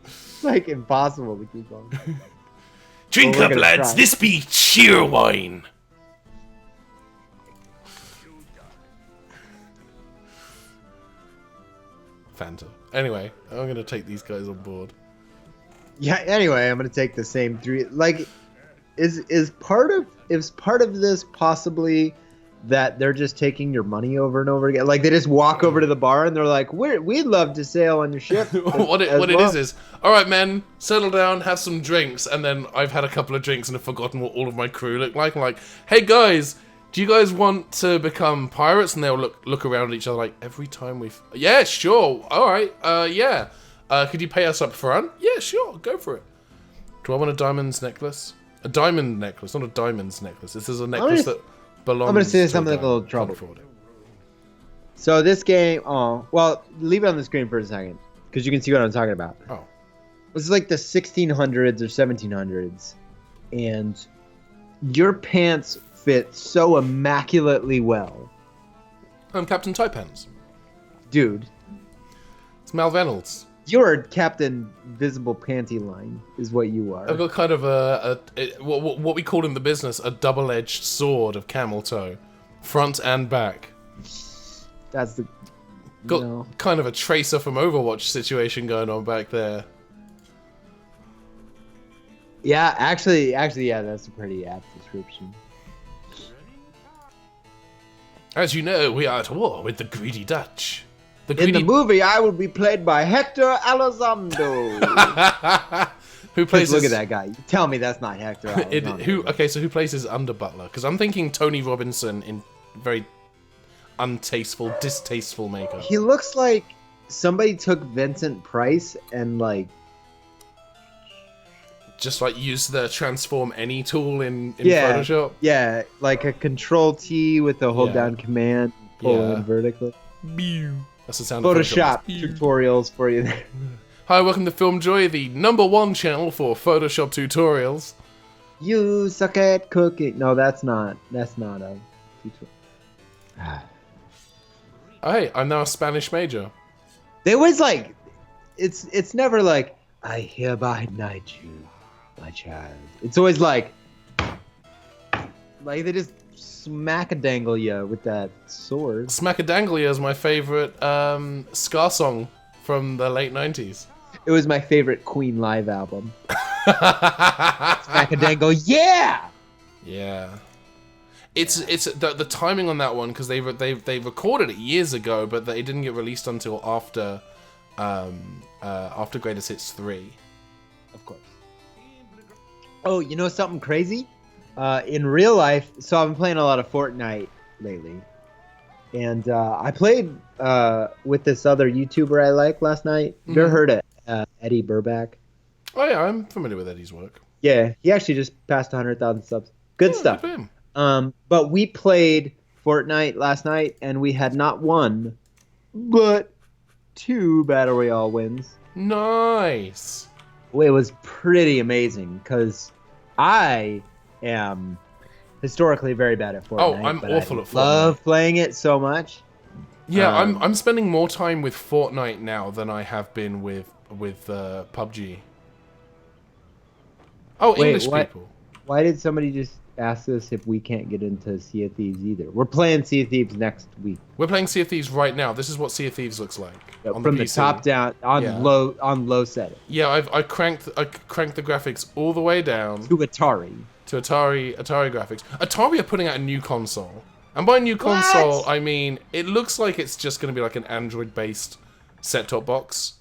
It's like impossible to keep going. Drink Well, up, we're gonna lads. try. This be sheer wine. Fanta. Anyway, I'm going to take these guys on board. Yeah. Anyway, I'm gonna take the same three. Like, is part of this possibly that they're just taking your money over and over again. Like they just walk over to the bar and they're like, we'd love to sail on your ship. What it is, all right, men, settle down, have some drinks, and then I've had a couple of drinks and have forgotten what all of my crew look like. I'm like, hey guys, do you guys want to become pirates? And they'll look around at each other like, every time yeah, sure, all right, yeah. Could you pay us up front? Yeah, sure, go for it. Do I want a diamonds necklace? A diamond necklace, not a diamonds necklace. This is a necklace that belongs. I'm gonna say something like a little trouble. So this game, well, leave it on the screen for a second, because you can see what I'm talking about. Oh. This is like the 1600s or 1700s, and your pants fit so immaculately well. I'm Captain Tight Pants. Dude. It's Mal Reynolds. You're Captain Visible Panty Line, is what you are. I've got kind of what we call in the business a double-edged sword of camel toe, front and back. That's the... Got kind of a Tracer from Overwatch situation going on back there. Yeah, actually, yeah, that's a pretty apt description. As you know, we are at war with the greedy Dutch. In the movie, I will be played by Hector Elizondo. Who plays? Look at that guy. Tell me that's not Hector Elizondo. Okay, so who plays his under butler? Because I'm thinking Tony Robinson in very distasteful makeup. He looks like somebody took Vincent Price and like just like use the transform any tool in Photoshop. Yeah, like a Control T with the hold down command, pull in vertical. That's the sound Photoshop tutorials for you there. Hi, welcome to FilmJoy, the #1 channel for Photoshop tutorials. You suck at cooking. No, that's not a tutorial. Oh, hey, I'm now a Spanish major. They always like, it's never like, I hereby knight you, my child. It's always like they just smack-a-dangle you with that sword. Smack-a-dangle is my favorite ska song from the late 90s. It was my favorite Queen live album. Smack-a-dangle, yeah! Yeah. It's the timing on that one, because they recorded it years ago, but they didn't get released until after Greatest Hits 3. Of course. Oh, you know something crazy? In real life, so I've been playing a lot of Fortnite lately, and I played with this other YouTuber I like last night. You ever heard of Eddie Burback? Oh yeah, I'm familiar with Eddie's work. Yeah, he actually just passed 100,000 subs. Good stuff. Good for him. But we played Fortnite last night, and we had not one, but 2 Battle Royale wins. Nice. It was pretty amazing, because I am historically very bad at Fortnite. Oh, I'm awful at Fortnite. Love playing it so much. Yeah, I'm spending more time with Fortnite now than I have been with PUBG. Oh, wait, English people. Why did somebody just ask us if we can't get into Sea of Thieves either? We're playing Sea of Thieves next week. We're playing Sea of Thieves right now. This is what Sea of Thieves looks like on from the PC. Top down on low setting. Yeah, I cranked the graphics all the way down to Atari. To Atari graphics. Atari are putting out a new console. And by new console, I mean, it looks like it's just going to be like an Android-based set-top box.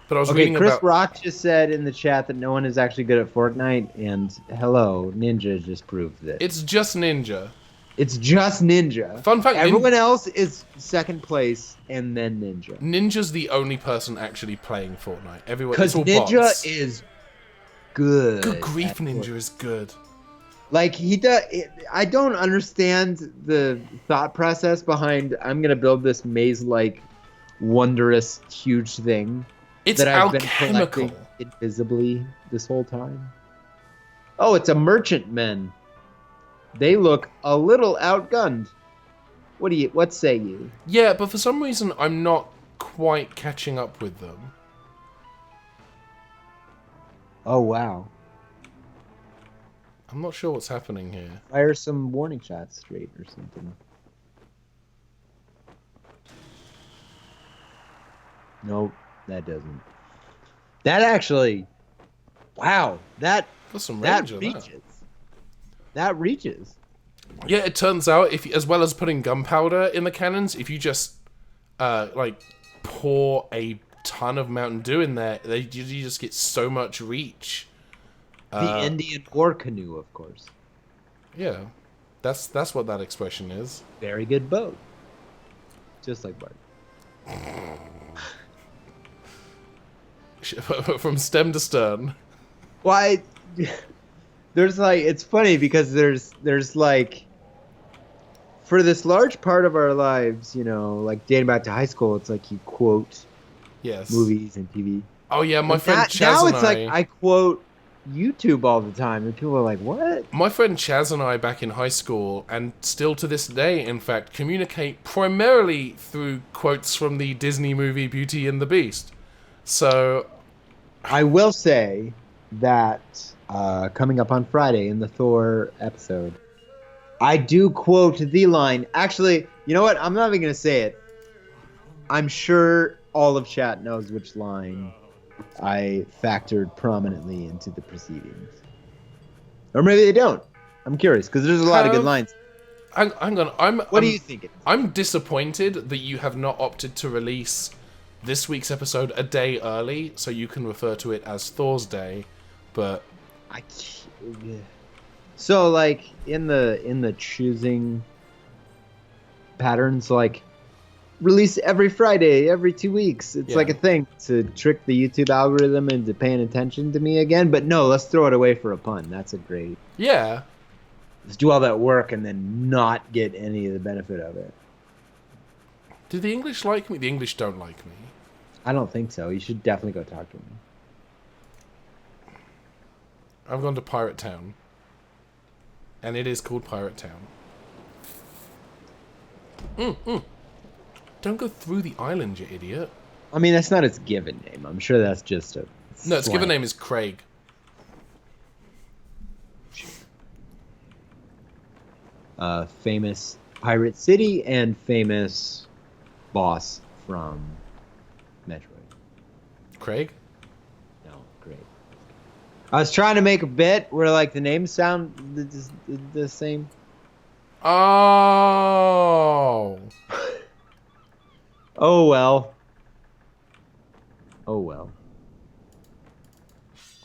But I was reading Chris about... Rock just said in the chat that no one is actually good at Fortnite, and hello, Ninja just proved that. It's just Ninja. It's just Ninja. Fun fact, everyone else is second place, and then Ninja. Ninja's the only person actually playing Fortnite. Everyone, because Ninja bots. Is good. Good grief, Ninja is good. Like, he does. I don't understand the thought process behind, I'm going to build this maze-like, wondrous, huge thing. It's that I've alchemical. Been collecting invisibly this whole time. Oh, it's a merchantman. They look a little outgunned. What say you? Yeah, but for some reason I'm not quite catching up with them. Oh wow. I'm not sure what's happening here. Fire some warning shots straight or something. Nope, that doesn't. That actually, wow, that There's some range reaches. That reaches. Yeah, it turns out, if as well as putting gunpowder in the cannons, if you just like pour a ton of Mountain Dew in there, you just get so much reach. The Indian war canoe, of course. Yeah, that's what that expression is. Very good boat. Just like Bart. From stem to stern. Why? There's like, it's funny because there's like, for this large part of our lives, you know, like dating back to high school, it's like you quote movies and TV. Oh yeah, my friend Chaz now and it's like I quote YouTube all the time, and people are like, "What?" My friend Chaz and I, back in high school, and still to this day, in fact, communicate primarily through quotes from the Disney movie Beauty and the Beast. So, I will say that coming up on Friday in the Thor episode, I do quote the line. Actually, you know what? I'm not even going to say it. I'm sure all of chat knows which line I factored prominently into the proceedings. Or maybe they don't. I'm curious, because there's a lot of good lines. Hang on. What do you think? I'm disappointed that you have not opted to release this week's episode a day early, so you can refer to it as Thor's Day, but... So, like, in the choosing patterns, like, release every Friday, every 2 weeks. It's like a thing to trick the YouTube algorithm into paying attention to me again. But no, let's throw it away for a pun. That's a great... Yeah. Let's do all that work and then not get any of the benefit of it. Do the English like me? The English don't like me. I don't think so. You should definitely go talk to them. I've gone to Pirate Town. And it is called Pirate Town. Don't go through the island, you idiot. I mean, that's not its given name. I'm sure that's just a... No, its given name is Craig. Famous Pirate City and famous boss from Metroid. Craig? No, great. I was trying to make a bit where like the names sound the same. Oh. Oh well. Oh well.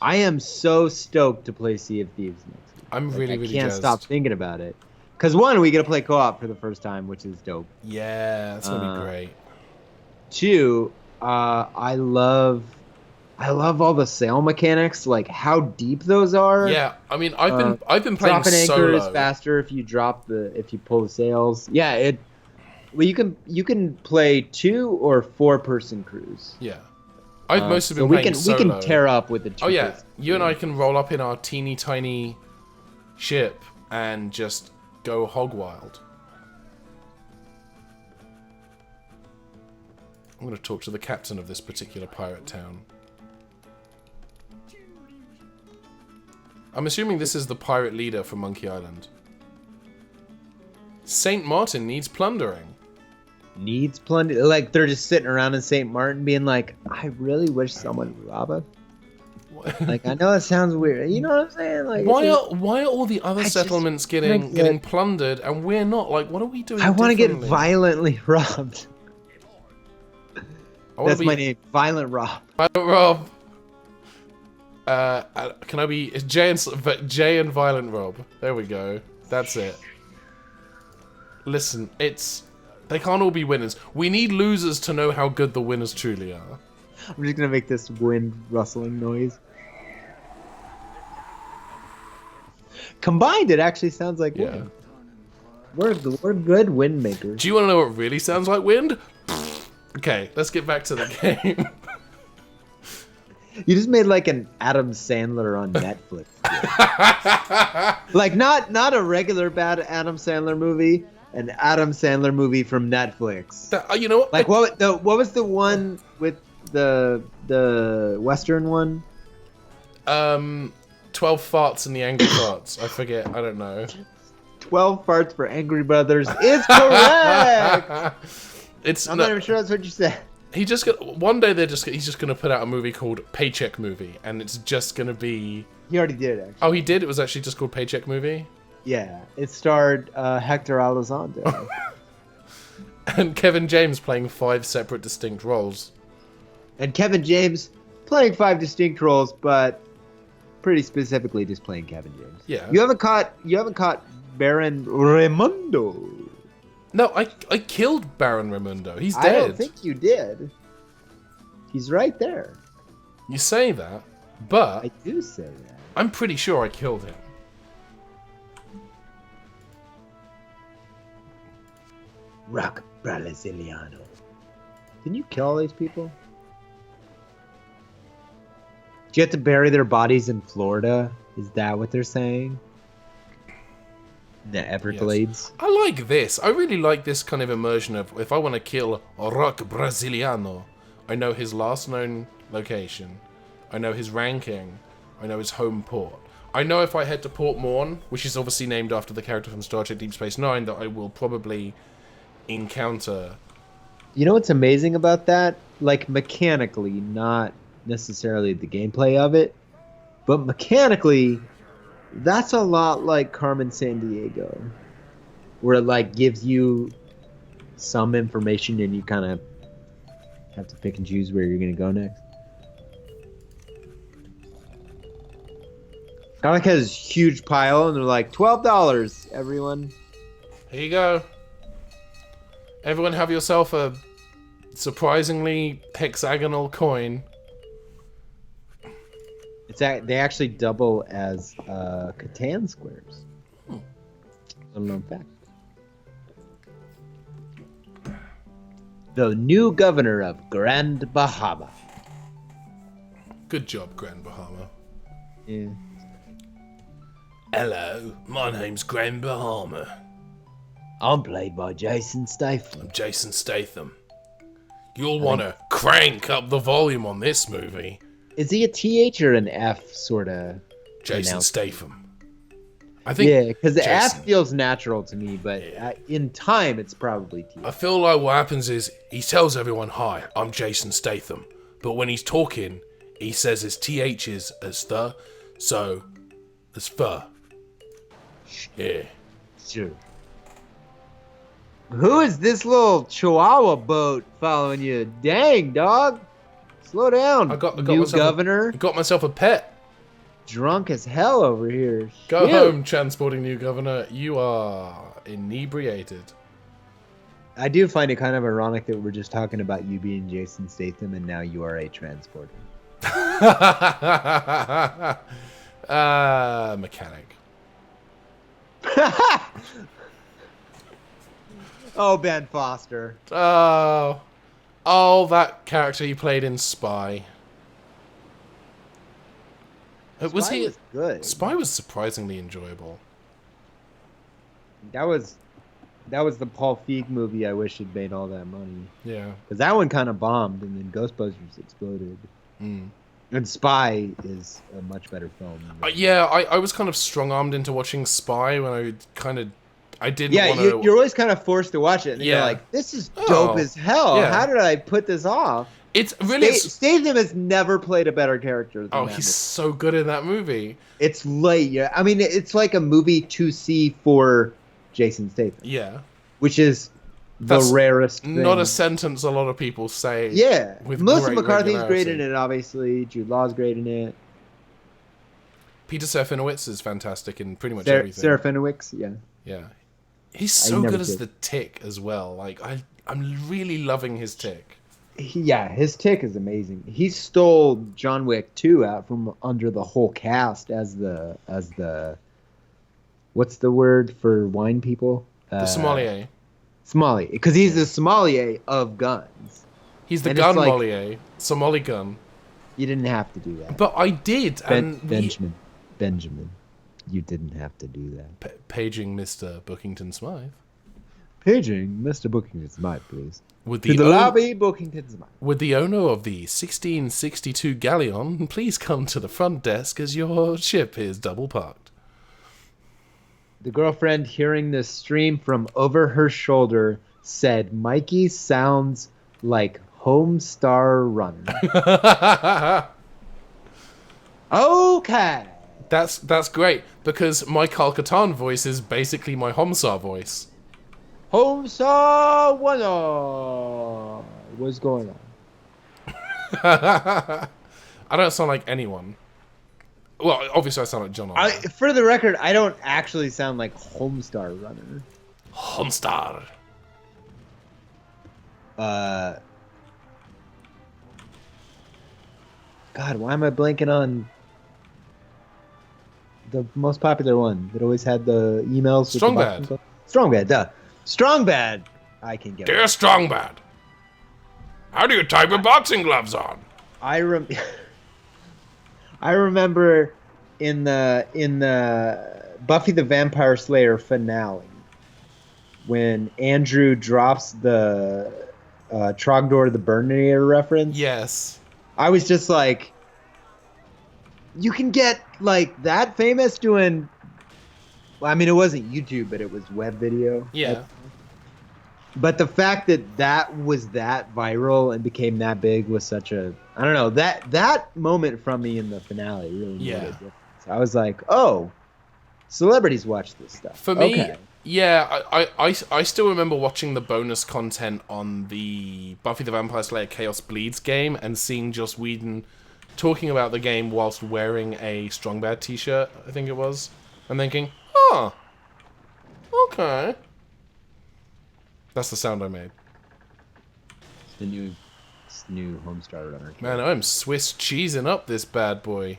I am so stoked to play Sea of Thieves next week. I'm really I can't jazzed. stop thinking about it. Because one, we get to play co-op for the first time, which is dope. Yeah, that's gonna be great. Two, I love all the sail mechanics, like how deep those are. Yeah, I mean, I've been playing dropping anchor solo. is faster if you pull the sails. Yeah, you can play 2 or 4 person crews. Yeah, I've mostly been so playing solo. We can tear up with the 2. Oh yeah, you and I can roll up in our teeny tiny ship and just go hog wild. I'm going to talk to the captain of this particular pirate town. I'm assuming this is the pirate leader from Monkey Island. St. Martin needs plundering. Needs plunder? Like they're just sitting around in St. Martin being like, I really wish someone would rob us. Like, I know it sounds weird. You know what I'm saying? Like, why are all the other settlements getting plundered and we're not? Like, what are we doing? I want to get violently robbed. That's my name, Violent Rob. Violent Rob. Can I be Jay and Violent Rob? There we go. That's it. Listen, they can't all be winners. We need losers to know how good the winners truly are. I'm just gonna make this wind rustling noise. Combined, it actually sounds like wind. We're good wind makers. Do you want to know what really sounds like wind? Okay, let's get back to the game. You just made like an Adam Sandler on Netflix. Like not a regular bad Adam Sandler movie, an Adam Sandler movie from Netflix. You know what? Like what was the one with the Western one? 12 farts and the angry farts. I forget. I don't know. 12 farts for Angry Brothers is correct. I'm not even sure that's what you said. One day he's just gonna put out a movie called Paycheck Movie, and it's just gonna be. He already did, actually. Oh, he did. It was actually just called Paycheck Movie. Yeah, it starred Hector Elizondo. And Kevin James playing 5 separate distinct roles. And Kevin James playing 5 distinct roles, but pretty specifically just playing Kevin James. Yeah. You haven't caught Baron Raimundo. No, I killed Baron Raimundo. He's dead. I don't think you did. He's right there. You say that, but I do say that. I'm pretty sure I killed him. Rock Brasiliano. Didn't you kill all these people? Do you have to bury their bodies in Florida? Is that what they're saying? The Everglades? Yes. I like this. I really like this kind of immersion of, if I want to kill Rock Brasiliano, I know his last known location, I know his ranking, I know his home port. I know if I head to Port Morn, which is obviously named after the character from Star Trek Deep Space Nine, that I will probably encounter. You know what's amazing about that? Like, mechanically, not necessarily the gameplay of it, but mechanically, that's a lot like Carmen Sandiego, where it like gives you some information and you kind of have to pick and choose where you're going to go next. Kind of like has a huge pile and they're like, $12, everyone. Here you go. Everyone have yourself a surprisingly hexagonal coin. They actually double as Catan squares. Unknown fact. The new governor of Grand Bahama. Good job, Grand Bahama. Yeah. Hello, my name's Grand Bahama. I'm played by Jason Statham. I'm Jason Statham. You'll want to crank up the volume on this movie. Is he a TH or an F sort of? Jason Statham. I think. Yeah, because the F feels natural to me, but in time it's probably TH. I feel like what happens is he tells everyone, "Hi, I'm Jason Statham," but when he's talking, he says his THs as the, so as fur. Yeah. Sure. Who is this little Chihuahua boat following you? Dang, dog. Slow down. I got new myself governor. I got myself a pet. Drunk as hell over here. Go home, transporting new governor. You are inebriated. I do find it kind of ironic that we're just talking about you being Jason Statham and now you are a transporter. Mechanic. Oh, Ben Foster. Oh, that character he played in Spy. Spy was good. Spy was surprisingly enjoyable. That was the Paul Feig movie I wish had made all that money. Yeah. Because that one kind of bombed and then Ghostbusters exploded. Mm. And Spy is a much better film. Yeah, I was kind of strong-armed into watching Spy when I didn't want to... you're always kind of forced to watch it. And you're like, this is dope as hell. Yeah. How did I put this off? It's really... Statham has never played a better character than that he's so good in that movie. It's late. Yeah. I mean, it's like a movie to see for Jason Statham. Yeah. Which is the rarest thing. Not a sentence a lot of people say. Yeah. With Melissa McCarthy's great in it, obviously. Jude Law's great in it. Peter Serafinowicz is fantastic in pretty much everything. Serafinowicz, yeah. Yeah. He's so good as the Tick as well. Like, I'm really loving his Tick. His Tick is amazing. He stole John Wick 2 out from under the whole cast as the what's the word for wine people? The sommelier. Sommelier, because he's the sommelier of guns. He's the gun sommelier. Somali gun. You didn't have to do that. But I did. Benjamin, you didn't have to do that. Paging Mr. Bookington-Smythe. Paging Mr. Bookington-Smythe, please. To the lobby, Bookington-Smythe. Would the owner of the 1662 galleon please come to the front desk as your ship is double parked? The girlfriend, hearing this stream from over her shoulder, said, Mikey sounds like Homestar Runner. Okay. That's great, because my Calcatan voice is basically my Homsar voice. Homsa what's going on? I don't sound like anyone. Well, obviously I sound like John. For the record, I don't actually sound like Homestar Runner. Homstar. God, why am I blanking on the most popular one that always had the emails? Strongbad. Strongbad, duh. Strongbad. I can get Dear it. Strongbad, how do you tie your boxing gloves on? I remember in the Buffy the Vampire Slayer finale when Andrew drops the Trogdor the Burninator reference. Yes. I was just like, you can get like that famous doing. Well, I mean, it wasn't YouTube, but it was web video. Yeah. But the fact that that was that viral and became that big was such a, I don't know, that moment from me in the finale really made a difference. I was like, oh, celebrities watch this stuff. For me, yeah, I still remember watching the bonus content on the Buffy the Vampire Slayer Chaos Bleeds game and seeing Joss Whedon talking about the game whilst wearing a Strongbad t-shirt, I think it was, and thinking, oh, okay. That's the sound I made. It's the new Homestar Runner. Man, I'm Swiss cheesing up this bad boy.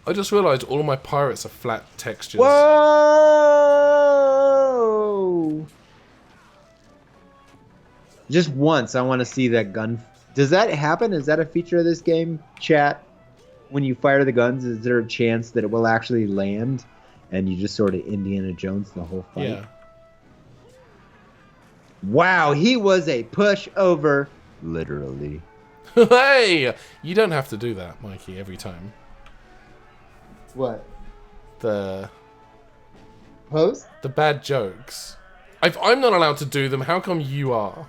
I just realised all of my pirates are flat textures. Whoa! Just once, I want to see that gun. Does that happen? Is that a feature of this game, chat? When you fire the guns, is there a chance that it will actually land? And you just sort of Indiana Jones the whole fight. Yeah. Wow, he was a pushover. Literally. Hey! You don't have to do that, Mikey, every time. What? The Pose? The bad jokes. If I'm not allowed to do them, how come you are?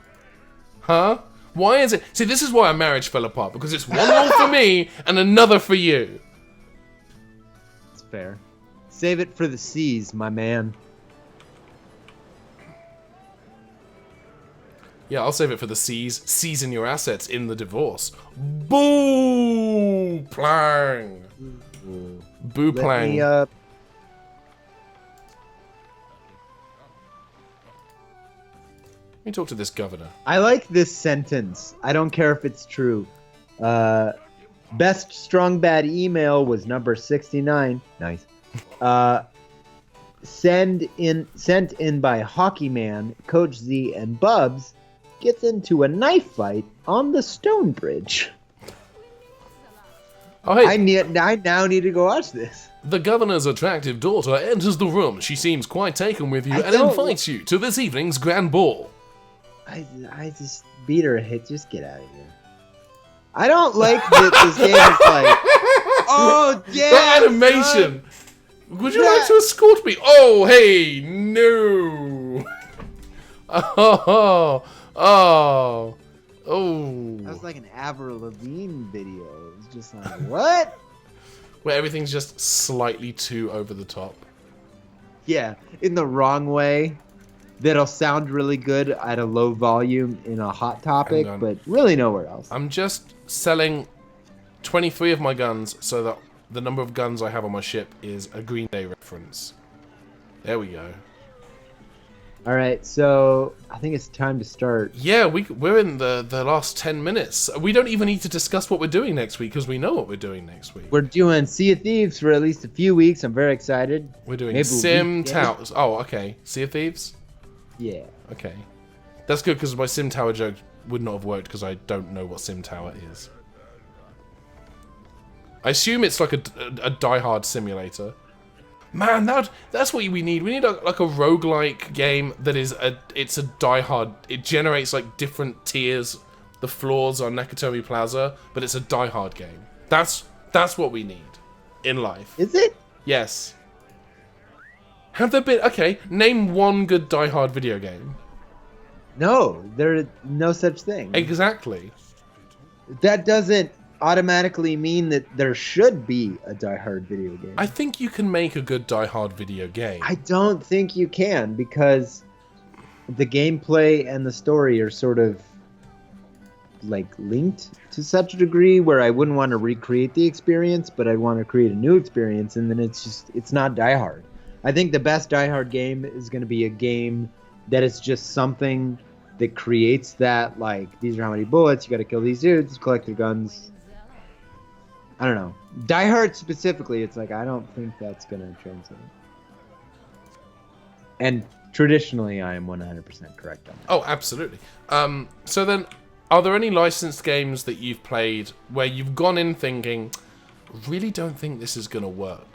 Huh? Why is it? See, this is why our marriage fell apart. Because it's one rule for me and another for you. It's fair. Save it for the seas, my man. Yeah, I'll save it for the seas. Season your assets in the divorce. Boo! Plang! Boo plang. Let me talk to this governor. I like this sentence. I don't care if it's true. Best strong bad email was number 69. Nice. Sent in by Hockey Man, Coach Z, and Bubs gets into a knife fight on the Stone Bridge. Oh, hey. I now need to go watch this. The governor's attractive daughter enters the room. She seems quite taken with you and invites you to this evening's grand ball. I just beat her a hit. Just get out of here. I don't like that this game is like, oh, yeah. The animation. Would you like to escort me? Oh, hey, no. Oh. That was like an Avril Lavigne video. It was just like, what? Where everything's just slightly too over the top. Yeah, in the wrong way. That'll sound really good at a low volume in a hot topic, but really nowhere else. I'm just selling 23 of my guns so that the number of guns I have on my ship is a Green Day reference. There we go. All right, so I think it's time to start. Yeah, we're in the last 10 minutes. We don't even need to discuss what we're doing next week because we know what we're doing next week. We're doing Sea of Thieves for at least a few weeks. I'm very excited. We're doing Sim Tower. Oh, okay. Sea of Thieves? Yeah. Okay. That's good because my Sim Tower joke would not have worked because I don't know what Sim Tower is. I assume it's like a die-hard simulator. Man, that's what we need. We need like a roguelike game that is it's a die-hard. It generates like different tiers. The floors are Nakatomi Plaza, but it's a die-hard game. That's what we need in life. Is it? Yes. Have there been... Okay, name one good die-hard video game. No, there is no such thing. Exactly. That doesn't... automatically mean that there should be a Die Hard video game. I think you can make a good Die Hard video game. I don't think you can, because the gameplay and the story are sort of like linked to such a degree where I wouldn't want to recreate the experience, but I'd want to create a new experience, and then it's not Die Hard. I think the best Die Hard game is going to be a game that is just something that creates that, like, these are how many bullets, you got to kill these dudes, collect their guns. I don't know. Die Hard specifically, it's like, I don't think that's going to translate. And traditionally, I am 100% correct on that. Oh, absolutely. So then, are there any licensed games that you've played where you've gone in thinking, really don't think this is going to work,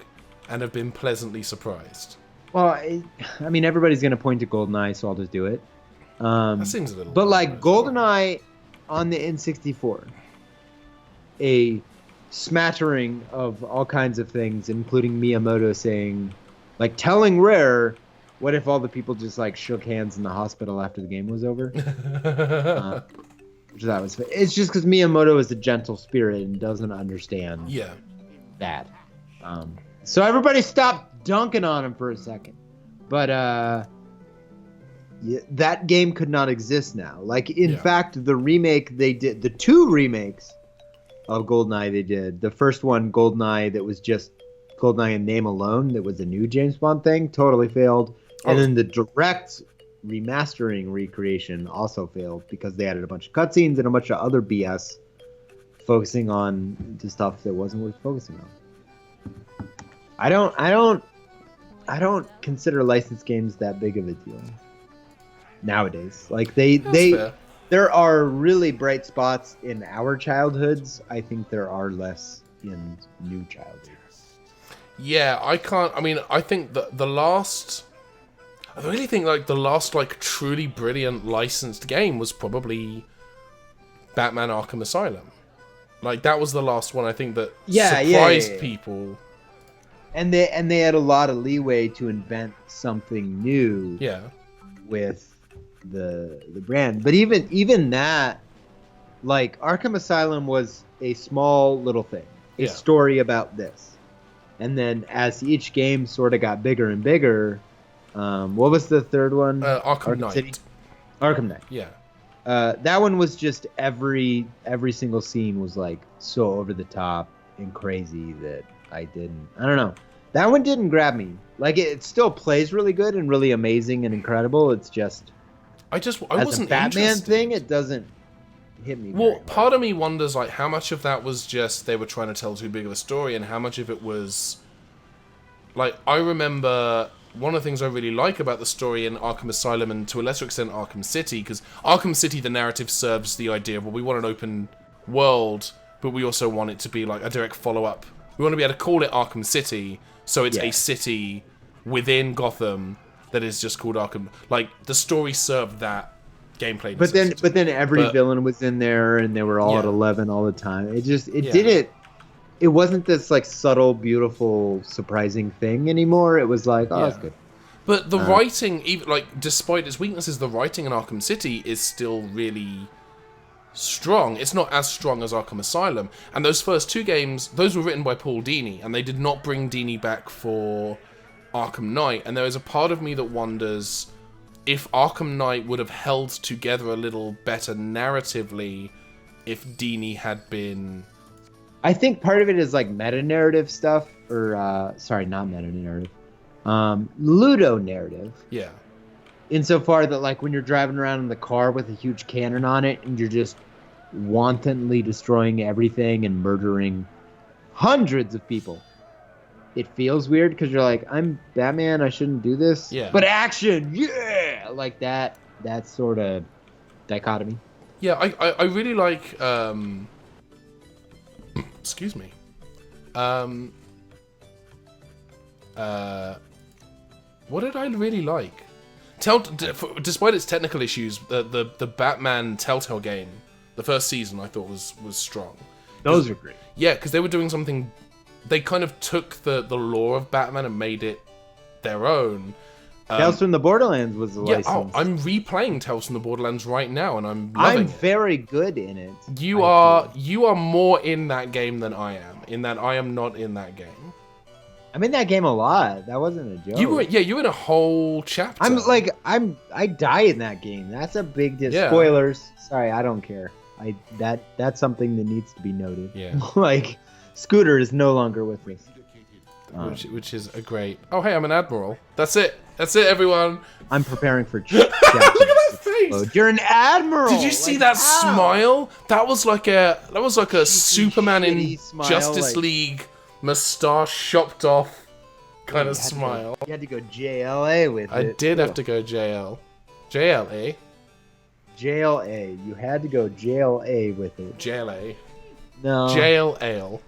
and have been pleasantly surprised? Well, I mean, everybody's going to point to GoldenEye, so I'll just do it. That seems a little... But, like, GoldenEye on the N64, a smattering of all kinds of things, including Miyamoto saying, like, telling Rare, what if all the people just, like, shook hands in the hospital after the game was over? Which that was... It's just because Miyamoto is a gentle spirit and doesn't understand that. So everybody stop dunking on him for a second. But that game could not exist now. Like, in fact, the remake they did, the 2 remakes of GoldenEye they did. The first one, GoldenEye, that was just GoldenEye in name alone, that was a new James Bond thing, totally failed. And then the direct remastering recreation also failed because they added a bunch of cutscenes and a bunch of other BS focusing on the stuff that wasn't worth focusing on. I don't consider licensed games that big of a deal nowadays. Like there are really bright spots in our childhoods. I think there are less in new childhoods. Yeah, I think that the last... I really think, like, the last, like, truly brilliant licensed game was probably Batman Arkham Asylum. Like, that was the last one, I think, that surprised people. And they had a lot of leeway to invent something new with the brand. But even that, like, Arkham Asylum was a small little thing. A story about this. And then as each game sort of got bigger and bigger... what was the third one? Arkham Knight. City? Arkham Knight. Yeah. That one was just every single scene was like so over the top and crazy that I don't know. That one didn't grab me. Like, it still plays really good and really amazing and incredible. It's just I wasn't a Batman interested. thing. It doesn't hit me. Well, part of me wonders, like, how much of that was just they were trying to tell too big of a story, and how much of it was, like, I remember. One of the things I really like about the story in Arkham Asylum, and to a lesser extent Arkham City, because Arkham City, the narrative serves the idea of, well, we want an open world, but we also want it to be like a direct follow-up. We want to be able to call it Arkham City, so it's a city within Gotham that is just called Arkham. Like, the story served that gameplay necessity. But then every villain was in there, and they were all at 11 all the time. It didn't... It wasn't this, like, subtle, beautiful, surprising thing anymore. It was like, that's good. But the writing, even, like, despite its weaknesses, the writing in Arkham City is still really strong. It's not as strong as Arkham Asylum. And those first 2 games, those were written by Paul Dini, and they did not bring Dini back for Arkham Knight. And there is a part of me that wonders if Arkham Knight would have held together a little better narratively if Dini had been... I think part of it is like meta-narrative stuff, or, sorry, not meta-narrative, ludo-narrative. Yeah. Insofar that, like, when you're driving around in the car with a huge cannon on it, and you're just wantonly destroying everything and murdering hundreds of people, it feels weird, because you're like, I'm Batman, I shouldn't do this. Yeah. But action, yeah! Like that sort of dichotomy. Yeah, I really like, excuse me. What did I really like? Despite its technical issues, the Batman Telltale game, the first season, I thought was strong. Those are great. Yeah, because they were doing something... They kind of took the lore of Batman and made it their own. Tales from the Borderlands was the Yeah, license. I'm replaying Tales from the Borderlands right now, and I'm loving I'm it. very good in it. You are more in that game than I am. In that I am not in that game. I'm in that game a lot. That wasn't a joke. You were in a whole chapter. I die in that game. That's a big Yeah. spoilers. Sorry, I don't care. That's something that needs to be noted. Yeah. Like, Scooter is no longer with us. Which is a great. Oh hey, I'm an admiral. That's it. That's it, everyone. I'm preparing for. Look at that face. You're an admiral. Did you see that smile? That was like a Superman in smile, Justice like- League mustache chopped off kind of smile. You had to go JLA with it. I did have to go JL. JLA. JLA. You had to go JLA with it. JLA. No. Jail ale.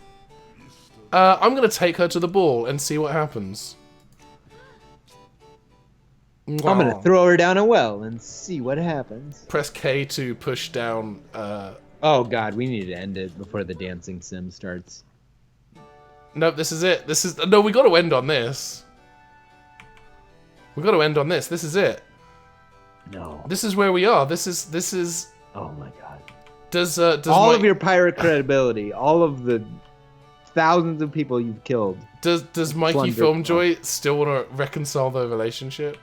I'm gonna take her to the ball and see what happens. I'm gonna throw her down a well and see what happens. Press K to push down. Oh God, we need to end it before the dancing sim starts. No, this is it. No. We got to end on this. We got to end on this. This is it. No. This is where we are. This is. Oh my God. Does all of your pirate credibility, all of the thousands of people you've killed. Does Mikey FilmJoy still want to reconcile the relationship?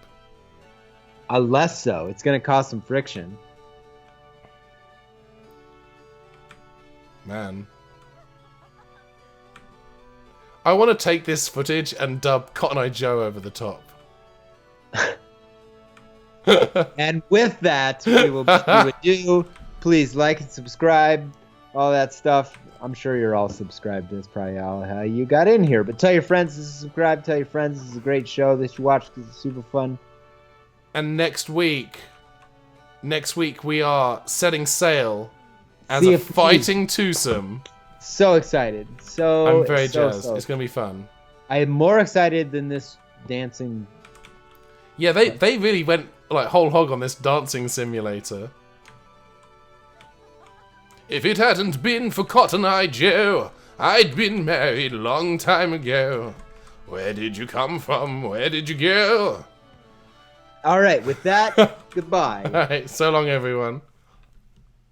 Less so. It's gonna cause some friction. Man. I want to take this footage and dub Cotton Eye Joe over the top. And with that, we would do. Please like and subscribe, all that stuff. I'm sure you're all subscribed. That's probably how you got in here. But tell your friends to subscribe. Tell your friends this is a great show that you watch because it's super fun. And next week we are setting sail as a fighting twosome. So excited. I'm very jazzed. It's gonna be fun. I am more excited than this dancing. Yeah, they really went like whole hog on this dancing simulator. If it hadn't been for Cotton Eye Joe, I'd been married a long time ago. Where did you come from? Where did you go? All right, with that, goodbye. All right, so long, everyone.